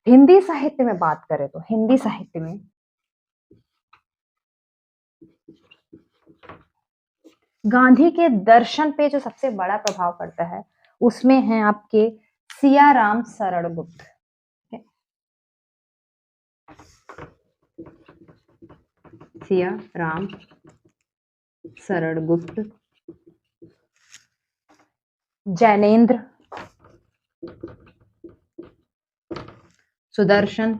हिंदी साहित्य में बात करें तो हिंदी साहित्य में गांधी के दर्शन पे जो सबसे बड़ा प्रभाव पड़ता है उसमें है आपके सियाराम शरण गुप्त। सियाराम शरण गुप्त, जैनेन्द्र, सुदर्शन,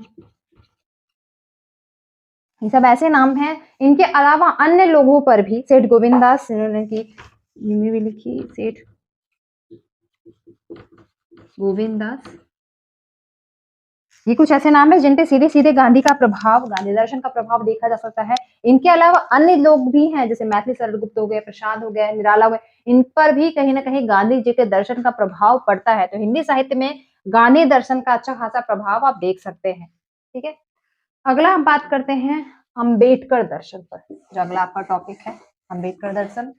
ये सब ऐसे नाम हैं। इनके अलावा अन्य लोगों पर भी सेठ गोविंददास इन्होंने की भी लिखी, सेठ गोविंददास, ये कुछ ऐसे नाम है जिन पे सीधे सीधे गांधी का प्रभाव, गांधी दर्शन का प्रभाव देखा जा सकता है। इनके अलावा अन्य लोग भी हैं जैसे मैथिली शरण गुप्त हो गए, प्रसाद हो गया, निराला हो गए, इन पर भी कहीं ना कहीं गांधी जी के दर्शन का प्रभाव पड़ता है। तो हिंदी साहित्य में गांधी दर्शन का अच्छा खासा प्रभाव आप देख सकते हैं, ठीक है। अगला हम बात करते हैं अंबेडकर दर्शन पर, जो अगला आपका टॉपिक है अंबेडकर दर्शन।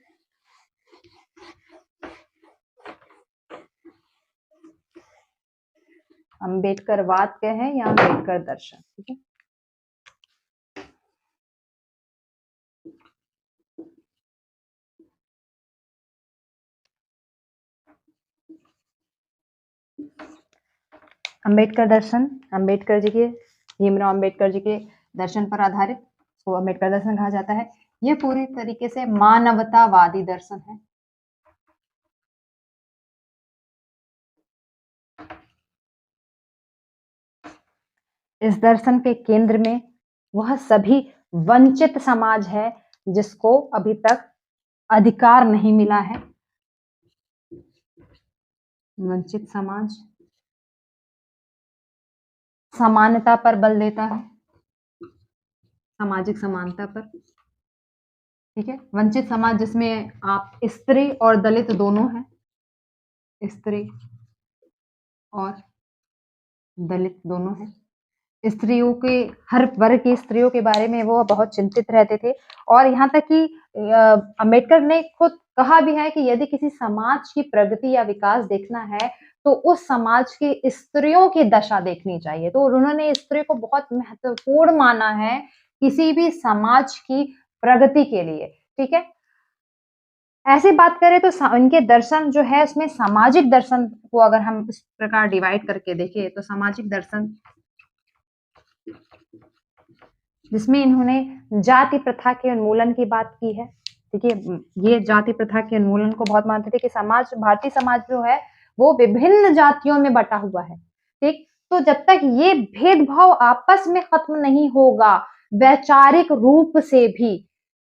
अंबेडकरवाद क्या है या अंबेडकर दर्शन, ठीक है। अंबेडकर दर्शन, अम्बेडकर जी के, भीमराव अंबेडकर जी के दर्शन पर आधारित को अंबेडकर दर्शन कहा जाता है। यह पूरी तरीके से मानवतावादी दर्शन है। इस दर्शन के केंद्र में वह सभी वंचित समाज है जिसको अभी तक अधिकार नहीं मिला है। वंचित समाज समानता पर बल देता है, सामाजिक समानता पर, ठीक है। वंचित समाज जिसमें आप स्त्री और दलित दोनों हैं, स्त्री और दलित दोनों हैं। स्त्रियों के, हर वर्ग की स्त्रियों के बारे में वो बहुत चिंतित रहते थे। और यहाँ तक कि अंबेडकर ने खुद कहा भी है कि यदि किसी समाज की प्रगति या विकास देखना है तो उस समाज की स्त्रियों की दशा देखनी चाहिए। तो उन्होंने स्त्री को बहुत महत्वपूर्ण माना है किसी भी समाज की प्रगति के लिए, ठीक है। ऐसी बात करें तो इनके दर्शन जो है उसमें सामाजिक दर्शन को अगर हम इस प्रकार डिवाइड करके देखें तो सामाजिक दर्शन जिसमें इन्होंने जाति प्रथा के उन्मूलन की बात की है। ठीक है, ये जाति प्रथा के उन्मूलन को बहुत मानते थे कि समाज, भारतीय समाज जो है वो विभिन्न जातियों में बटा हुआ है। ठीक, तो जब तक ये भेदभाव आपस में खत्म नहीं होगा वैचारिक रूप से भी,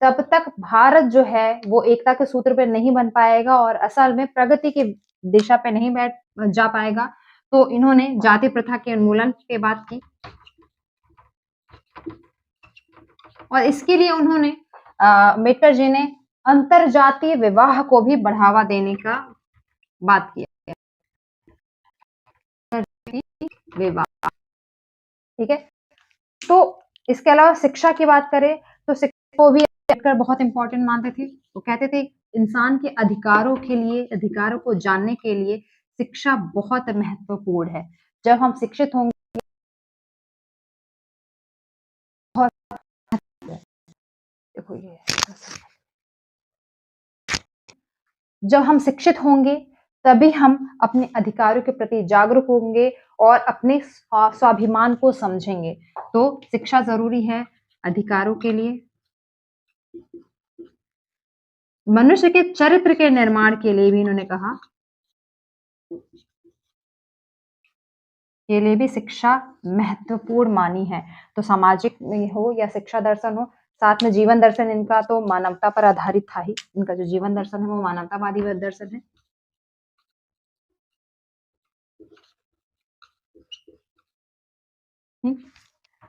तब तक भारत जो है वो एकता के सूत्र पे नहीं बन पाएगा और असल में प्रगति की दिशा पे नहीं बैठ जा पाएगा। तो इन्होंने जाति प्रथा के उन्मूलन की बात की और इसके लिए उन्होंने अम्बेडकर जी ने अंतरजातीय विवाह को भी बढ़ावा देने का बात किया। विवाह, ठीक है। तो इसके अलावा शिक्षा की बात करें तो शिक्षा को भी अम्बेडकर बहुत इंपॉर्टेंट मानते थे। वो कहते थे इंसान के अधिकारों के लिए, अधिकारों को जानने के लिए शिक्षा बहुत महत्वपूर्ण है। जब हम शिक्षित होंगे, देखो ये जब हम शिक्षित होंगे तभी हम अपने अधिकारों के प्रति जागरूक होंगे और अपने स्वाभिमान को समझेंगे। तो शिक्षा जरूरी है अधिकारों के लिए, मनुष्य के चरित्र के निर्माण के लिए भी इन्होंने कहा, के लिए भी शिक्षा महत्वपूर्ण मानी है। तो सामाजिक हो या शिक्षा दर्शन हो, साथ में जीवन दर्शन इनका तो मानवता पर आधारित था ही। इनका जो जीवन दर्शन है वो मानवतावादी दर्शन है।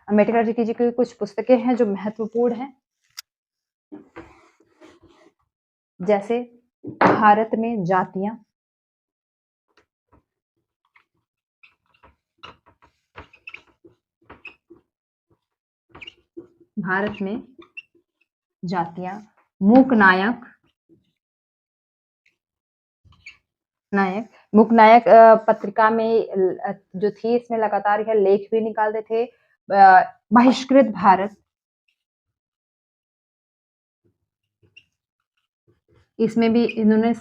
अम्बेडकर जी की कुछ पुस्तकें हैं जो महत्वपूर्ण हैं, जैसे भारत में जातियां, भारत में जातियां, मूक नायक, मूक नायक पत्रिका में जो थी, इसमें लगातार यह लेख भी निकालते थे। बहिष्कृत भारत, इसमें भी इन्होंने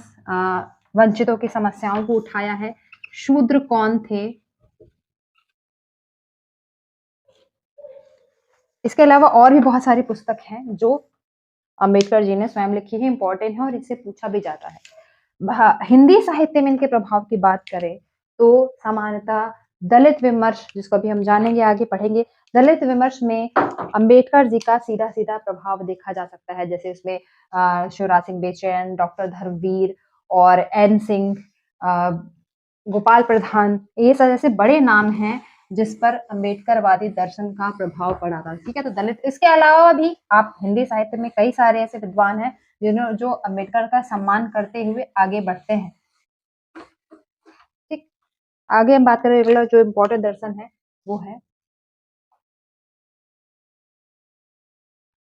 वंचितों की समस्याओं को उठाया है। शूद्र कौन थे, इसके अलावा और भी बहुत सारी पुस्तक हैं जो अम्बेडकर जी ने स्वयं लिखी है, इंपॉर्टेंट है और इससे पूछा भी जाता है। हिंदी साहित्य में इनके प्रभाव की बात करें तो सामान्यतः दलित विमर्श, जिसको अभी हम जानेंगे, आगे पढ़ेंगे, दलित विमर्श में अम्बेडकर जी का सीधा सीधा प्रभाव देखा जा सकता है। जैसे इसमें शिवराज सिंह बेचैन, डॉक्टर धर्मवीर और एन सिंह, गोपाल प्रधान, ये सब ऐसे बड़े नाम हैं जिस पर अम्बेडकरवादी दर्शन का प्रभाव पड़ा था। ठीक है, तो दलित, इसके अलावा भी आप हिंदी साहित्य में कई सारे ऐसे विद्वान हैं जिन्होंने जो अम्बेडकर का सम्मान करते हुए आगे बढ़ते हैं। ठीक, आगे हम बात करें, अगला जो इम्पोर्टेंट दर्शन है वो है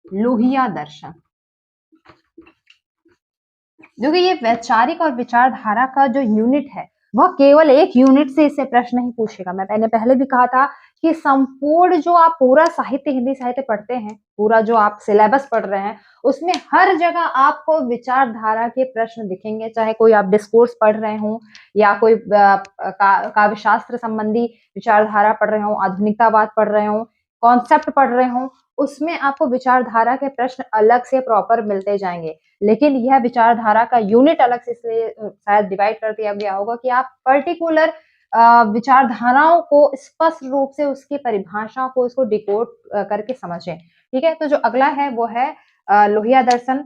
लोहिया दर्शन, जो कि ये वैचारिक और विचारधारा का जो यूनिट है वह केवल एक यूनिट से इससे प्रश्न नहीं पूछेगा। मैंने पहले भी कहा था कि संपूर्ण जो आप पूरा साहित्य, हिंदी साहित्य पढ़ते हैं, पूरा जो आप सिलेबस पढ़ रहे हैं, उसमें हर जगह आपको विचारधारा के प्रश्न दिखेंगे। चाहे कोई आप डिस्कोर्स पढ़ रहे हो या कोई काव्य शास्त्र संबंधी विचारधारा पढ़ रहे हो, आधुनिकतावाद पढ़ रहे हो, कॉन्सेप्ट पढ़ रहे हो, उसमें आपको विचारधारा के प्रश्न अलग से प्रॉपर मिलते जाएंगे। लेकिन यह विचारधारा का यूनिट अलग से इसलिए शायद डिवाइड कर दिया गया होगा कि आप पर्टिकुलर विचारधाराओं को स्पष्ट रूप से उसकी परिभाषा को, इसको डिकोड करके समझें। ठीक है, तो जो अगला है वो है लोहिया दर्शन।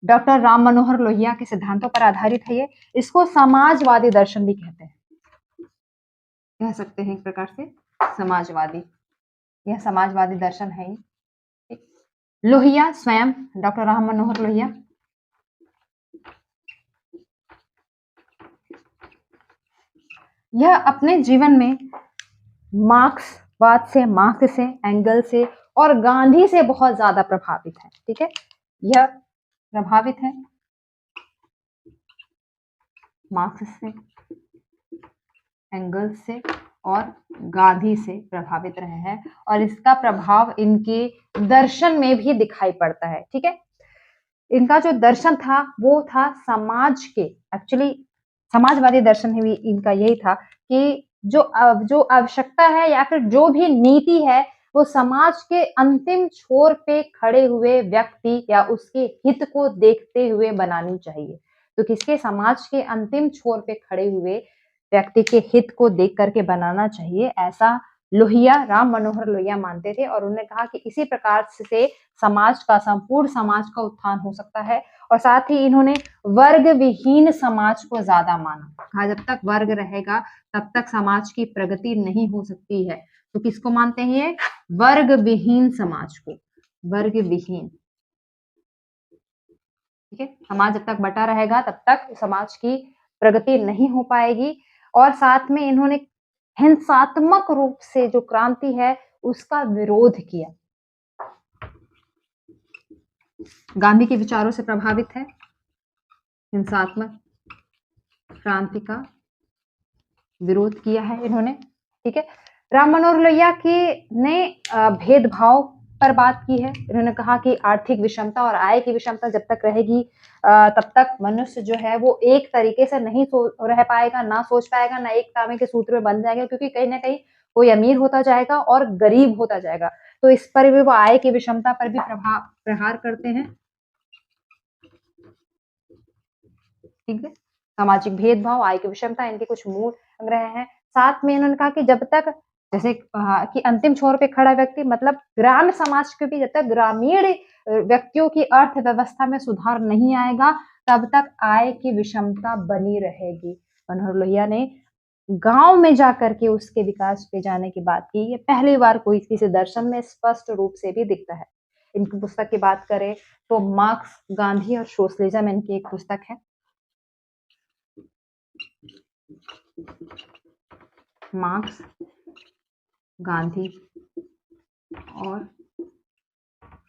डॉक्टर राम मनोहर लोहिया के सिद्धांतों पर आधारित है ये। इसको समाजवादी दर्शन भी कहते हैं, कह सकते हैं एक प्रकार से समाजवादी, यह समाजवादी दर्शन है। लोहिया स्वयं, डॉक्टर राम मनोहर लोहिया, यह अपने जीवन में मार्क्सवाद से, मार्क्स से, एंगल से और गांधी से बहुत ज्यादा प्रभावित है। ठीक है, यह प्रभावित है मार्क्स से, एंगल से और गांधी से प्रभावित रहे हैं और इसका प्रभाव इनके दर्शन में भी दिखाई पड़ता है। ठीक है, इनका जो दर्शन था वो था समाज के, एक्चुअली समाजवादी दर्शन भी इनका यही था कि जो आवश्यकता है या फिर जो भी नीति है वो समाज के अंतिम छोर पे खड़े हुए व्यक्ति या उसके हित को देखते हुए बनानी चाहिए। तो किसके, समाज के अंतिम छोर पे खड़े हुए व्यक्ति के हित को देख करके बनाना चाहिए, ऐसा लोहिया, राम मनोहर लोहिया मानते थे। और उन्होंने कहा कि इसी प्रकार से समाज का, संपूर्ण समाज का उत्थान हो सकता है। और साथ ही इन्होंने वर्ग विहीन समाज को ज्यादा माना, कहा जब तक वर्ग रहेगा तब तक समाज की प्रगति नहीं हो सकती है। तो किसको मानते हैं ये, वर्ग विहीन समाज को, वर्ग विहीन, ठीक है। समाज जब तक बटा रहेगा तब तक समाज की प्रगति नहीं हो पाएगी। और साथ में इन्होंने हिंसात्मक रूप से जो क्रांति है उसका विरोध किया। गांधी के विचारों से प्रभावित है, हिंसात्मक क्रांति का विरोध किया है इन्होंने, ठीक है। राम मनोहर लोहिया के ने भेदभाव पर बात की है। इन्होंने कहा कि आर्थिक विषमता और आय की विषमता जब तक रहेगी तब तक मनुष्य जो है वो एक तरीके से नहीं रह पाएगा, ना सोच पाएगा, ना एक तांबे के सूत्र में बन जाएगा, क्योंकि कहीं ना कहीं कोई अमीर होता जाएगा और गरीब होता जाएगा। तो इस पर भी वो आय की विषमता पर भी प्रहार करते हैं, ठीक है। सामाजिक भेदभाव, आय की विषमता, इनके कुछ मूल संग्रह हैं। साथ में इन्होंने कहा कि जब तक जैसे कि अंतिम छोर पे खड़ा व्यक्ति, मतलब ग्रामीण समाज के भी जब तक ग्रामीण व्यक्तियों की अर्थव्यवस्था में सुधार नहीं आएगा तब तक आय की विषमता बनी रहेगी। मनोहर लोहिया ने गांव में जाकर के उसके विकास पे जाने की बात की। ये पहली बार कोई किसी दर्शन में स्पष्ट रूप से भी दिखता है। इनकी पुस्तक की बात करें तो मार्क्स, गांधी और सोशलिज्म इनकी एक पुस्तक है। मार्क्स, गांधी और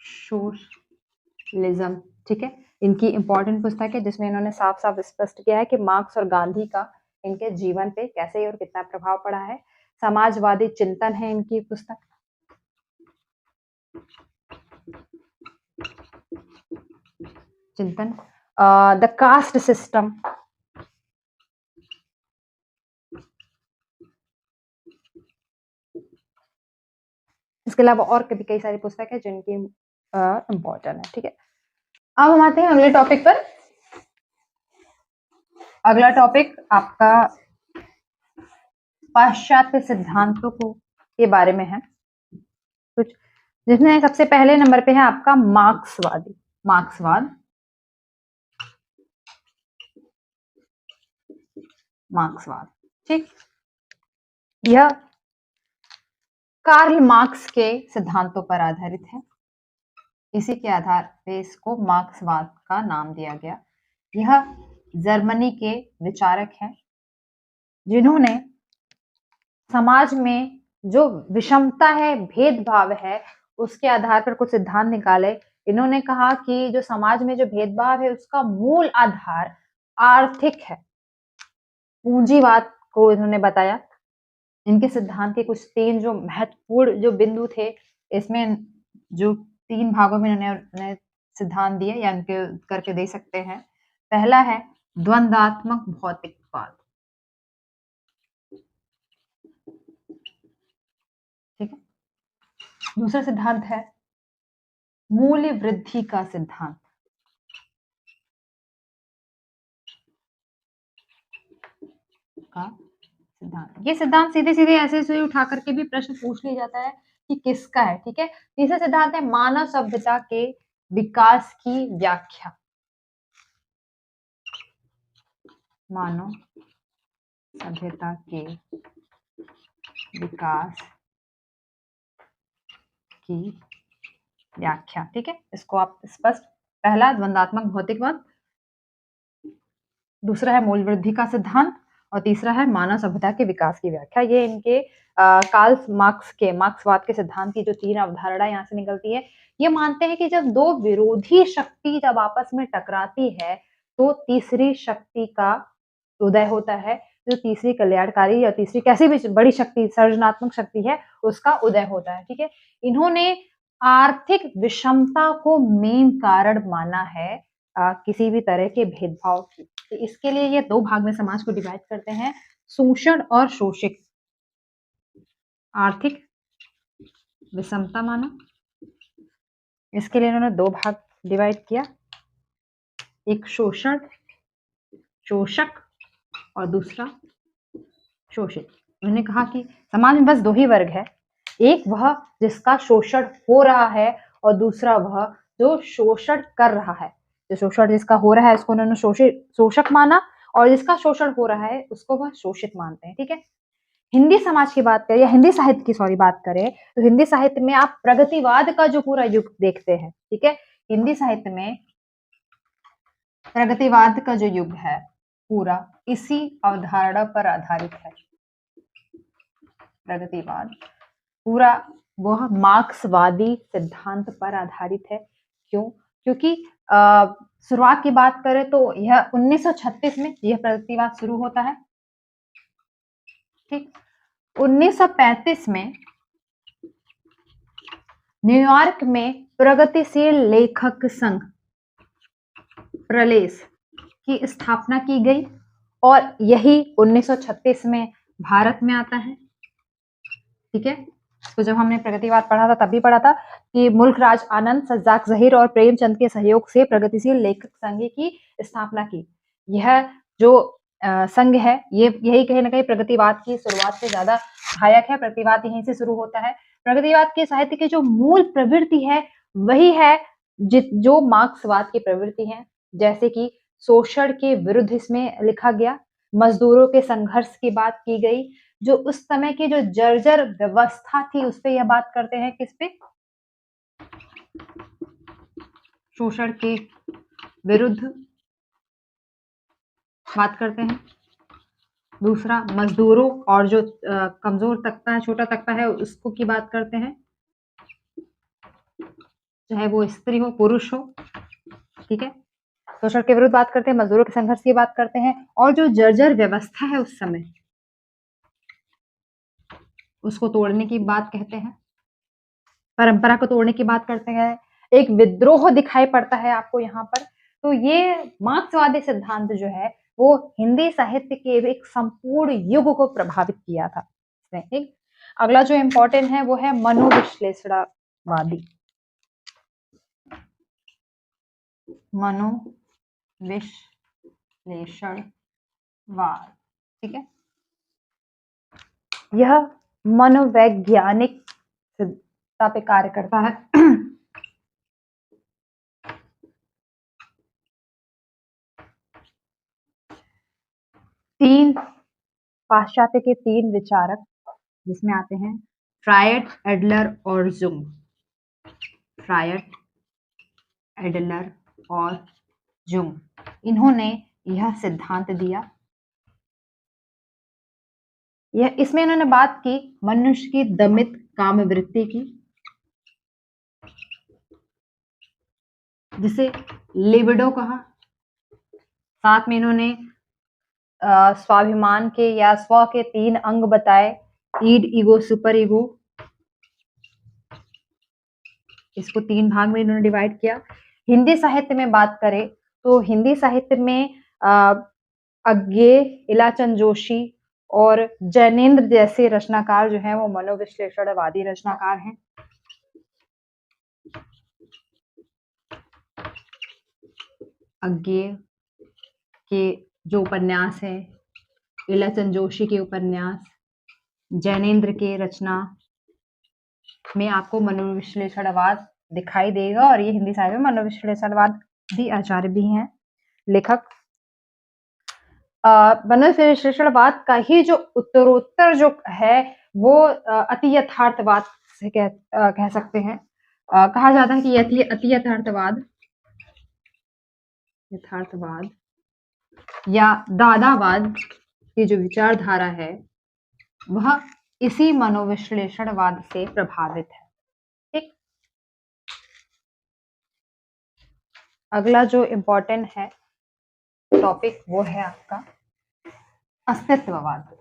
सोशलिज्म, ठीक है। इनकी इंपॉर्टेंट पुस्तक है जिसमें इन्होंने साफ साफ स्पष्ट किया है कि मार्क्स और गांधी का इनके जीवन पे कैसे और कितना प्रभाव पड़ा है। समाजवादी चिंतन है इनकी पुस्तक। चिंतन, द कास्ट सिस्टम, इसके अलावा और भी कई सारी पुस्तक है जिनकी इंपॉर्टेंट है, ठीक है। अब हम आते हैं अगले टॉपिक पर। अगला टॉपिक आपका पाश्चात्य सिद्धांतों को के बारे में है कुछ, जिसमें सबसे पहले नंबर पे है आपका मार्क्सवादी, मार्क्सवाद, मार्क्सवाद, ठीक। यह कार्ल मार्क्स के सिद्धांतों पर आधारित है। इसी के आधार पे इसको मार्क्सवाद का नाम दिया गया। यह जर्मनी के विचारक हैं जिन्होंने समाज में जो विषमता है, भेदभाव है, उसके आधार पर कुछ सिद्धांत निकाले। इन्होंने कहा कि जो समाज में जो भेदभाव है उसका मूल आधार आर्थिक है, पूंजीवाद को इन्होंने बताया। इनके सिद्धांत के कुछ 3 जो महत्वपूर्ण जो बिंदु थे, इसमें जो 3 भागों में इन्होंने सिद्धांत दिए या इनके करके दे सकते हैं। पहला है द्वंद्वात्मक भौतिकवाद, ठीक है। दूसरा सिद्धांत है मूल्य वृद्धि का सिद्धांत, ये सिद्धांत सीधे सीधे ऐसे से उठा करके भी प्रश्न पूछ लिया जाता है कि किसका है, ठीक है। तीसरा सिद्धांत है मानव सभ्यता के विकास की व्याख्या, मानव सभ्यता के विकास की व्याख्या, ठीक है। इसको आप स्पष्ट, पहला द्वंद्वात्मक भौतिकवाद, दूसरा है मूल्य वृद्धि का सिद्धांत और तीसरा है मानव सभ्यता के विकास की व्याख्या। ये इनके कार्ल मार्क्स के, मार्क्सवाद के सिद्धांत की जो 3 अवधारणा यहाँ से निकलती है। ये मानते हैं कि जब 2 विरोधी शक्ति जब आपस में टकराती है तो तीसरी शक्ति का उदय होता है, जो तीसरी कल्याणकारी या तीसरी कैसी भी बड़ी शक्ति, सर्जनात्मक शक्ति है, उसका उदय होता है, ठीक है। इन्होंने आर्थिक विषमता को मेन कारण माना है किसी भी तरह के भेदभाव की। तो इसके लिए ये दो भाग में समाज को डिवाइड करते हैं, शोषण और शोषित। आर्थिक विषमता माना, इसके लिए इन्होंने दो भाग डिवाइड किया, एक शोषण शोषक और दूसरा शोषित। उन्होंने कहा कि समाज में बस दो ही वर्ग है, एक वह जिसका शोषण हो रहा है और दूसरा वह जो शोषण कर रहा है। जो शोषण जिसका हो रहा है उसको उन्होंने शोषक माना, और जिसका शोषण हो रहा है उसको वह शोषित मानते हैं। ठीक है, हिंदी समाज की बात करें या हिंदी साहित्य की बात करें तो हिंदी साहित्य में आप प्रगतिवाद का जो पूरा युग देखते हैं। ठीक है, हिंदी साहित्य में प्रगतिवाद का जो युग है पूरा इसी अवधारणा पर आधारित है। प्रगतिवाद पूरा वह मार्क्सवादी सिद्धांत पर आधारित है। क्यों? क्योंकि शुरुआत की बात करें तो यह 1936 में यह प्रगतिवाद शुरू होता है। ठीक, 1935 में न्यूयॉर्क में प्रगतिशील लेखक संघ प्रलेस की स्थापना की गई, और यही 1936 में भारत में आता है। ठीक है, तो जब हमने प्रगतिवाद पढ़ा था तब भी पढ़ा था कि मुल्क राज आनंद, सज्जाद जहीर और प्रेमचंद के सहयोग से प्रगतिशील लेखक संघ की स्थापना की। यह जो संघ है ये यही कहीं ना कहीं प्रगतिवाद की शुरुआत से ज्यादा सहायक है। प्रगतिवाद यहीं से शुरू होता है। प्रगतिवाद के साहित्य की जो मूल प्रवृत्ति है वही है जो मार्क्सवाद की प्रवृत्ति है। जैसे कि शोषण के विरुद्ध इसमें लिखा गया, मजदूरों के संघर्ष की बात की गई, जो उस समय की जो जर्जर व्यवस्था थी उस पे यह बात करते हैं, किस पे? शोषण के विरुद्ध बात करते हैं। दूसरा मजदूरों और जो कमजोर तबका है, छोटा तबका है, उसको की बात करते हैं, चाहे वो स्त्री हो पुरुष हो। ठीक है, शोषण के विरुद्ध बात करते हैं, मजदूरों के संघर्ष की बात करते हैं, और जो जर्जर व्यवस्था है उस समय उसको तोड़ने की बात कहते हैं, परंपरा को तोड़ने की बात करते हैं। एक विद्रोह दिखाई पड़ता है आपको यहाँ पर। तो ये मार्क्सवादी सिद्धांत जो है वो हिंदी साहित्य के एक संपूर्ण युग को प्रभावित किया था। ठीक, अगला जो इम्पोर्टेंट है वो है मनोविश्लेषणवादी। मनोविश्लेषणवाद, ठीक है, यह मनोवैज्ञानिक सिद्धांत पे कार्य करता है। तीन पाश्चात्य के तीन विचारक जिसमें आते हैं फ्रायड, एडलर और जुंग। फ्रायड, एडलर और जुंग, इन्होंने यह सिद्धांत दिया। यह इसमें इन्होंने बात की मनुष्य की दमित कामवृत्ति की, जिसे लिबिडो कहा। साथ में इन्होंने स्वाभिमान के या स्व के तीन अंग बताए, ईड, ईगो, सुपर ईगो। इसको तीन भाग में इन्होंने डिवाइड किया। हिंदी साहित्य में बात करें तो हिंदी साहित्य में अज्ञेय, इलाचंद जोशी और जैनेन्द्र जैसे रचनाकार जो हैं वो मनोविश्लेषणवादी रचनाकार हैं। अज्ञेय के जो उपन्यास है, इलाचंद जोशी के उपन्यास, जैनेन्द्र के रचना में आपको मनोविश्लेषणवाद दिखाई देगा, और ये हिंदी साहित्य में मनोविश्लेषणवाद भी आचार्य भी हैं, लेखक। मनोविश्लेषणवाद का ही जो उत्तरोत्तर जो है वो अति यथार्थवाद से कह सकते हैं। कहा जाता है कि अति यथार्थवाद या दादावाद की जो विचारधारा है वह इसी मनोविश्लेषणवाद से प्रभावित है। ठीक, अगला जो इम्पोर्टेंट है टॉपिक वो है आपका अस्तित्ववाद।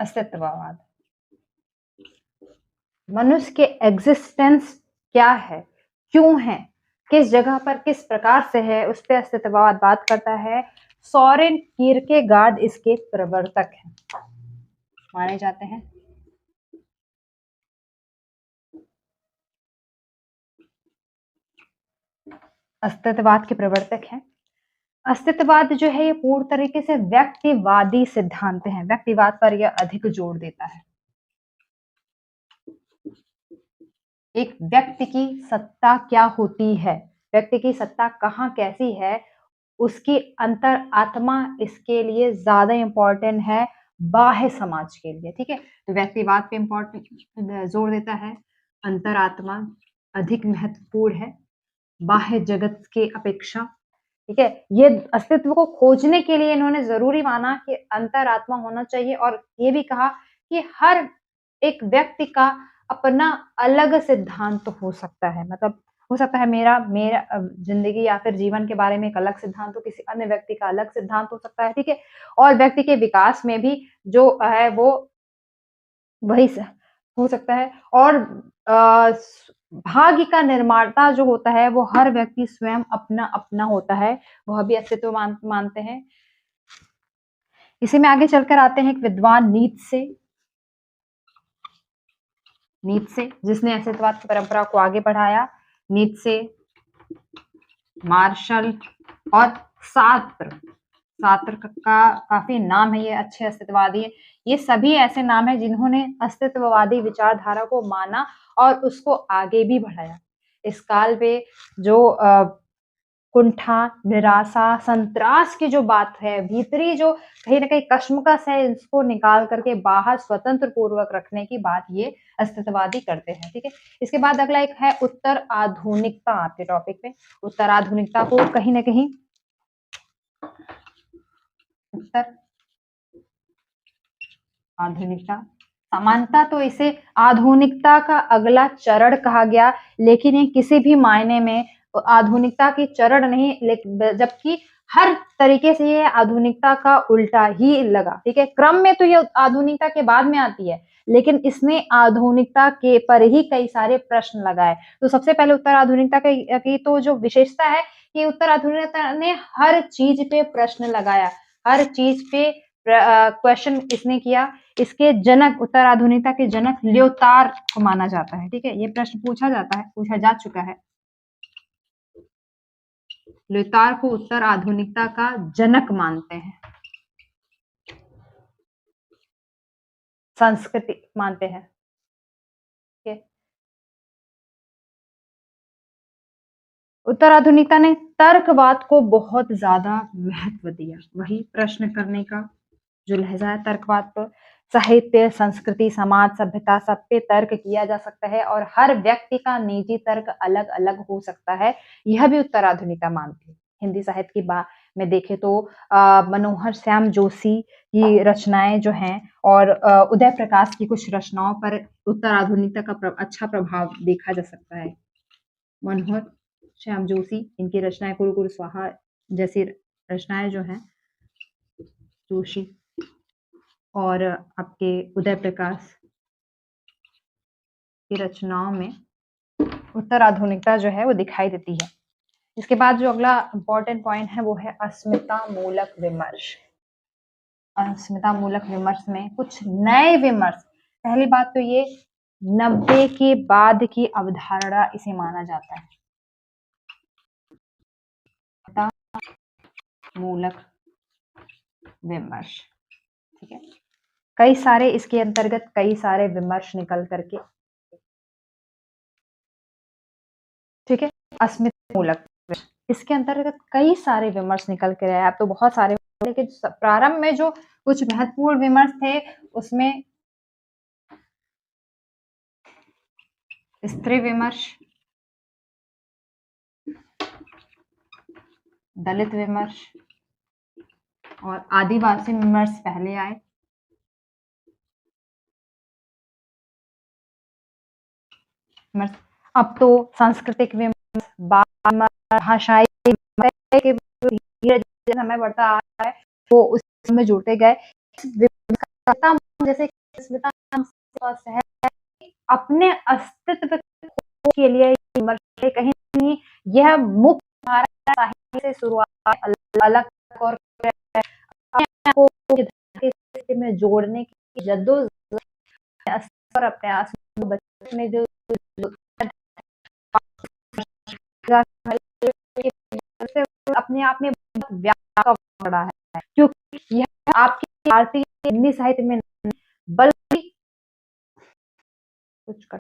अस्तित्ववाद। मनुष्य के एग्जिस्टेंस क्या है, क्यों है, किस जगह पर किस प्रकार से है, उस पर अस्तित्ववाद बात करता है। सोरेन कीरकेगार्ड इसके प्रवर्तक हैं, माने जाते हैं। अस्तित्ववाद के प्रवर्तक हैं। अस्तित्ववाद जो है ये पूर्ण तरीके से व्यक्तिवादी सिद्धांत है, व्यक्तिवाद पर यह अधिक जोर देता है। एक व्यक्ति की सत्ता क्या होती है, व्यक्ति की सत्ता कहाँ कैसी है, उसकी अंतर आत्मा इसके लिए ज्यादा इंपॉर्टेंट है बाह्य समाज के लिए। ठीक है, तो व्यक्तिवाद पे इंपॉर्टेंट जोर देता है। अंतरात्मा अधिक महत्वपूर्ण है बाह्य जगत के अपेक्षा। ठीक है, ये अस्तित्व को खोजने के लिए इन्होंने जरूरी माना कि अंतरात्मा होना चाहिए, और ये भी कहा कि हर एक व्यक्ति का अपना अलग सिद्धांत हो सकता है। मतलब हो सकता है मेरा मेरा जिंदगी या फिर जीवन के बारे में एक अलग सिद्धांत हो, किसी अन्य व्यक्ति का अलग सिद्धांत हो सकता है। ठीक है, और व्यक्ति के विकास में भी जो है वो वही हो सकता है। और भाग्य का निर्माता जो होता है वो हर व्यक्ति स्वयं अपना अपना होता है, वह भी अस्तित्व मानते हैं। इसी में आगे चलकर आते हैं एक विद्वान नीत्से, जिसने अस्तित्ववाद की परंपरा को आगे बढ़ाया। नीत्से, मार्शल और सात्र का काफी नाम है, ये अच्छे अस्तित्ववादी है। ये सभी ऐसे नाम है जिन्होंने अस्तित्ववादी विचारधारा को माना और उसको आगे भी बढ़ाया। इस काल पे जो कुंठा, निराशा, संतरास की जो बात है, भीतरी जो कहीं ना कहीं कश्मकश है, इसको निकाल करके बाहर स्वतंत्र पूर्वक रखने की बात ये अस्तित्ववादी करते हैं। ठीक है, इसके बाद अगला एक है उत्तर आधुनिकता। आपके टॉपिक पे उत्तर आधुनिकता को कहीं ना कहीं उत्तर आधुनिकता समानता, तो इसे आधुनिकता का अगला चरण कहा गया, लेकिन ये किसी भी मायने में आधुनिकता की चरण नहीं, जबकि हर तरीके से ये आधुनिकता का उल्टा ही लगा। ठीक है, क्रम में तो ये आधुनिकता के बाद में आती है, लेकिन इसने आधुनिकता के पर ही कई सारे प्रश्न लगाए। तो सबसे पहले उत्तर आधुनिकता की तो जो विशेषता है कि उत्तर आधुनिकता ने हर चीज पे प्रश्न लगाया, हर चीज पे क्वेश्चन इसने किया। इसके जनक, उत्तर आधुनिकता के जनक ल्योतार को माना जाता है। ठीक है, ये प्रश्न पूछा जा चुका है। ल्योतार को उत्तर आधुनिकता का जनक मानते हैं, संस्कृति मानते हैं। ठीक है, उत्तर आधुनिकता ने तर्कवाद को बहुत ज्यादा महत्व दिया, वही प्रश्न करने का जो लहजा है तर्कवाद पर। साहित्य, संस्कृति, समाज, सभ्यता, सब पे तर्क किया जा सकता है और हर व्यक्ति का निजी तर्क अलग अलग हो सकता है, यह भी उत्तर आधुनिकता मानती है। हिंदी साहित्य की बात में देखें तो मनोहर श्याम जोशी की रचनाएं जो हैं और उदय प्रकाश की कुछ रचनाओं पर उत्तर आधुनिकता का अच्छा प्रभाव देखा जा सकता है। मनोहर श्याम जोशी, इनकी रचनाएं कुरु कुरु स्वाहा जैसी रचनाएं जो हैं जोशी, और आपके उदय प्रकाश की रचनाओं में उत्तर आधुनिकता जो है वो दिखाई देती है। इसके बाद जो अगला इंपॉर्टेंट पॉइंट है वो है अस्मिता मूलक विमर्श। अस्मिता मूलक विमर्श में कुछ नए विमर्श। पहली बात तो ये 90 के बाद की अवधारणा इसे माना जाता है, मूलक विमर्श। ठीक है, कई सारे इसके अंतर्गत कई सारे विमर्श निकल करके, ठीक है, अस्मिता मूलक इसके अंतर्गत कई सारे विमर्श निकल के आए। अब तो बहुत सारे, लेकिन प्रारंभ में जो कुछ महत्वपूर्ण विमर्श थे उसमें स्त्री विमर्श, दलित विमर्श और आदिवासी विमर्श पहले आए। अब तो सांस्कृतिक विमर्श, भाषाई समय बढ़ता आ रहा है वो उसमें जुड़ते गए। अस्मिता जैसे अस्मिता है, अपने अस्तित्व के लिए कहीं नहीं यह मुख्य धारा साहित्य से शुरुआत अलग और में जोड़ने की जद्दोजहद और अपने बच्चे में जो अपने आप में व्यापक बड़ा है, क्योंकि यह आपके भारतीय हिंदी साहित्य में बल्कि कुछ कर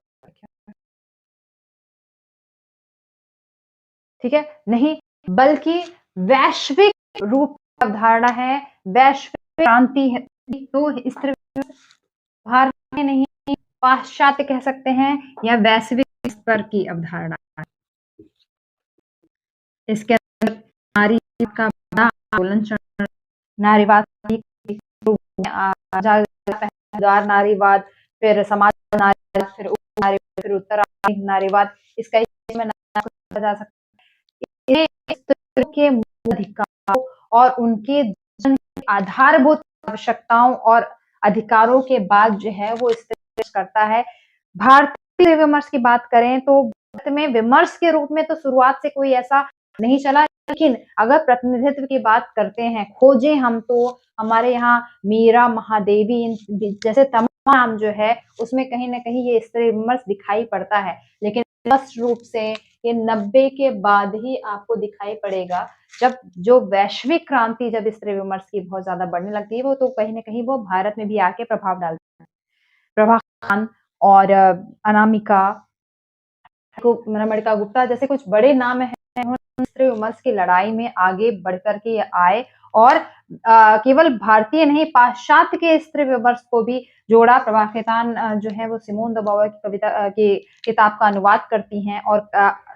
ठीक है नहीं बल्कि वैश्विक रूप की अवधारणा है, वैश्विक क्रांति है। तो इस तरह भारत में नहीं पाश्चात्य कह सकते हैं या वैश्विक स्तर की अवधारणा है। इसके अंदर नारी का बड़ा आंदोलन चल नारीवाद नारीवाद, फिर समाज नारीवाद, फिर नारीवाद, फिर उत्तर नारीवाद, इसका जा सकता है के अधिकारों और उनके आधारभूत आवश्यकताओं और अधिकारों के बाद जो है वो स्थिर करता है। भारतीय विमर्श की बात करें तो भारत में विमर्श के रूप में तो शुरुआत से कोई ऐसा नहीं चला, लेकिन अगर प्रतिनिधित्व की बात करते हैं, खोजें हम तो हमारे यहाँ मीरा, महादेवी जैसे तमाम नाम जो है उसमें कहीं ना कहीं ये स्त्री विमर्श दिखाई पड़ता है, लेकिन स्पष्ट रूप से ये 90 के बाद ही आपको दिखाई पड़ेगा, जब जो वैश्विक क्रांति जब स्त्री विमर्श की बहुत ज्यादा बढ़ने लगती है वो तो कहीं ना कहीं वो भारत में भी आके प्रभाव डालती है। प्रभा खान और अनामिका रमणिका गुप्ता जैसे कुछ बड़े नाम हैं, स्त्री विमर्श की लड़ाई में आगे बढ़कर के आए और केवल भारतीय नहीं पाश्चात्य के स्त्री विमर्श को भी जोड़ा। प्रभा खेतान जो है वो सिमोन द बोवर की कविता की किताब का अनुवाद करती हैं और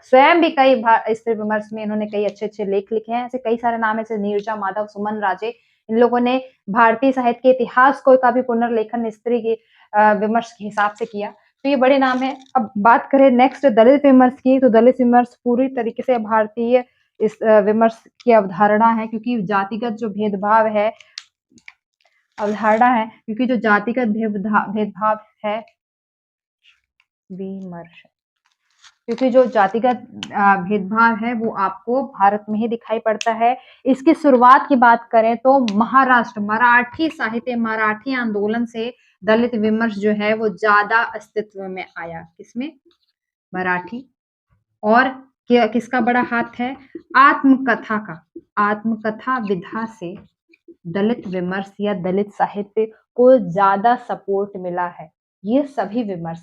स्वयं भी कई स्त्री विमर्श में इन्होंने कई अच्छे लेख लिखे हैं। ऐसे कई सारे नाम है, नीरजा माधव, सुमन राजे, इन लोगों ने भारतीय साहित्य के इतिहास को का भी पुनर्लेखन स्त्री के विमर्श के हिसाब से किया, तो ये बड़े नाम है। अब बात करें नेक्स्ट दलित विमर्श की, तो दलित विमर्श पूरी तरीके से भारतीय इस विमर्श की अवधारणा है, क्योंकि जातिगत जो भेदभाव है अवधारणा है, क्योंकि जो जातिगत भेदभाव है विमर्श, क्योंकि जो जातिगत भेदभाव है वो आपको भारत में ही दिखाई पड़ता है। इसकी शुरुआत की बात करें तो महाराष्ट्र मराठी साहित्य मराठी आंदोलन से दलित विमर्श जो है वो ज्यादा अस्तित्व में आया। किसमें? मराठी। और किसका बड़ा हाथ है? आत्मकथा का। आत्मकथा विधा से दलित विमर्श या दलित साहित्य को ज्यादा सपोर्ट मिला है। ये सभी विमर्श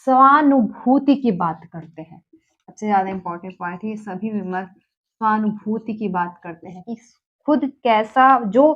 स्वानुभूति की बात करते हैं, सबसे ज्यादा इंपॉर्टेंट पॉइंट है। ये सभी विमर्श स्वानुभूति की बात करते हैं कि खुद कैसा जो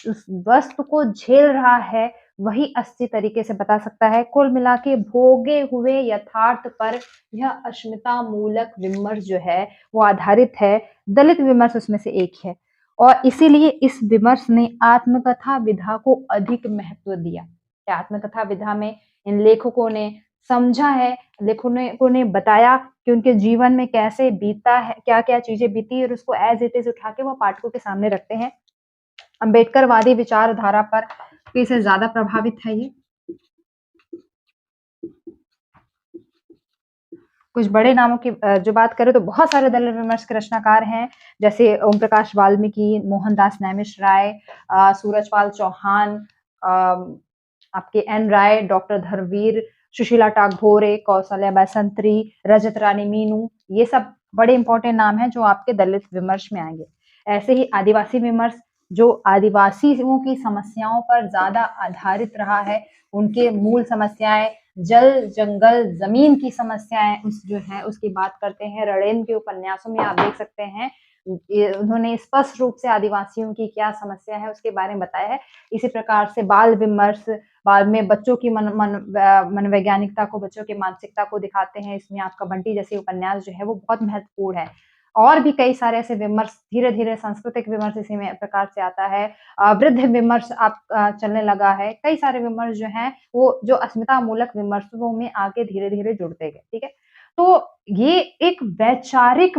उस वस्तु को झेल रहा है वही अच्छी तरीके से बता सकता है। कुल मिला के भोगे हुए यथार्थ पर यह अस्मिता मूलक विमर्श जो है वो आधारित है। दलित विमर्श उसमें से एक है और इसीलिए इस विमर्श ने आत्मकथा विधा को अधिक महत्व दिया। आत्मकथा विधा में इन लेखकों ने समझा है, लेखकों ने बताया कि उनके जीवन में कैसे बीता है, क्या क्या चीजें बीती, और उसको एज इट इज उठा के वो पाठकों के सामने रखते हैं। अम्बेडकरवादी विचारधारा पर किसे ज्यादा प्रभावित है ये। कुछ बड़े नामों की जो बात करें तो बहुत सारे दलित विमर्श के रचनाकार हैं, जैसे ओम प्रकाश वाल्मीकि, मोहनदास नैमिष राय, सूरजपाल चौहान, आपके एन राय, डॉक्टर धर्मवीर, सुशीला टागोरे, कौशल्या बैसंत्री, रजत रानी मीनू, ये सब बड़े इंपॉर्टेंट नाम हैं जो आपके दलित विमर्श में आएंगे। ऐसे ही आदिवासी विमर्श जो आदिवासियों की समस्याओं पर ज्यादा आधारित रहा है, उनके मूल समस्याएं जल, जंगल, जमीन की समस्याएं उस जो है उसकी बात करते हैं। रणेन के उपन्यासों में आप देख सकते हैं उन्होंने स्पष्ट रूप से आदिवासियों की क्या समस्या है उसके बारे में बताया है। इसी प्रकार से बाल विमर्श, बाद में बच्चों की मनोवैज्ञानिकता को, बच्चों की मानसिकता को दिखाते हैं। इसमें आपका बंटी जैसे उपन्यास जो है वो बहुत महत्वपूर्ण है। और भी कई सारे ऐसे विमर्श, धीरे धीरे सांस्कृतिक विमर्श इसी में प्रकार से आता है। वृद्ध विमर्श आप चलने लगा है। कई सारे विमर्श जो हैं वो जो अस्मिता मूलक विमर्शों में आगे धीरे धीरे जुड़ते गए। ठीक है, तो ये एक वैचारिक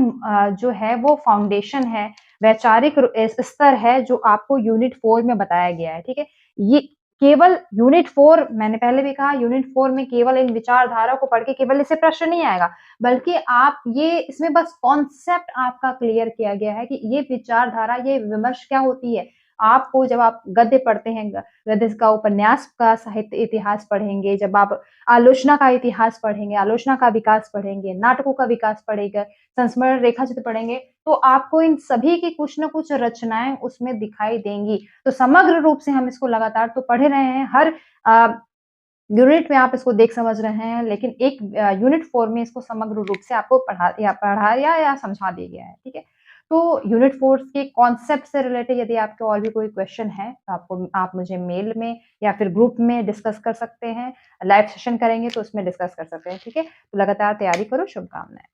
जो है वो फाउंडेशन है, वैचारिक स्तर है जो आपको यूनिट 4 में बताया गया है। ठीक है, ये केवल यूनिट 4 मैंने पहले भी कहा यूनिट 4 में केवल इन विचारधारा को पढ़ के केवल इससे प्रश्न नहीं आएगा, बल्कि आप ये इसमें बस कॉन्सेप्ट आपका क्लियर किया गया है कि ये विचारधारा, ये विमर्श क्या होती है। आपको जब आप गद्य पढ़ते हैं, गद्य का उपन्यास का साहित्य इतिहास पढ़ेंगे, जब आप आलोचना का इतिहास पढ़ेंगे, आलोचना का विकास पढ़ेंगे, नाटकों का विकास पढ़ेंगे, संस्मरण रेखा चित्र पढ़ेंगे, तो आपको इन सभी की कुछ न कुछ रचनाएँ उसमें दिखाई देंगी। तो समग्र रूप से हम इसको लगातार तो पढ़ रहे हैं, हर यूनिट में आप इसको देख समझ रहे हैं, लेकिन एक यूनिट 4 में इसको समग्र रूप से आपको पढ़ाया या समझा दिया गया है, ठीक है? तो यूनिट 4 के कॉन्सेप्ट से रिलेटेड यदि आपके और भी कोई क्वेश्चन है, तो आप मुझे मेल में या फिर ग्रुप में डिस्कस कर सकते हैं। लाइव सेशन करेंगे तो उसमें डिस्कस कर सकते हैं, ठीक है? तो लगातार तैयारी करो, शुभकामनाएँ।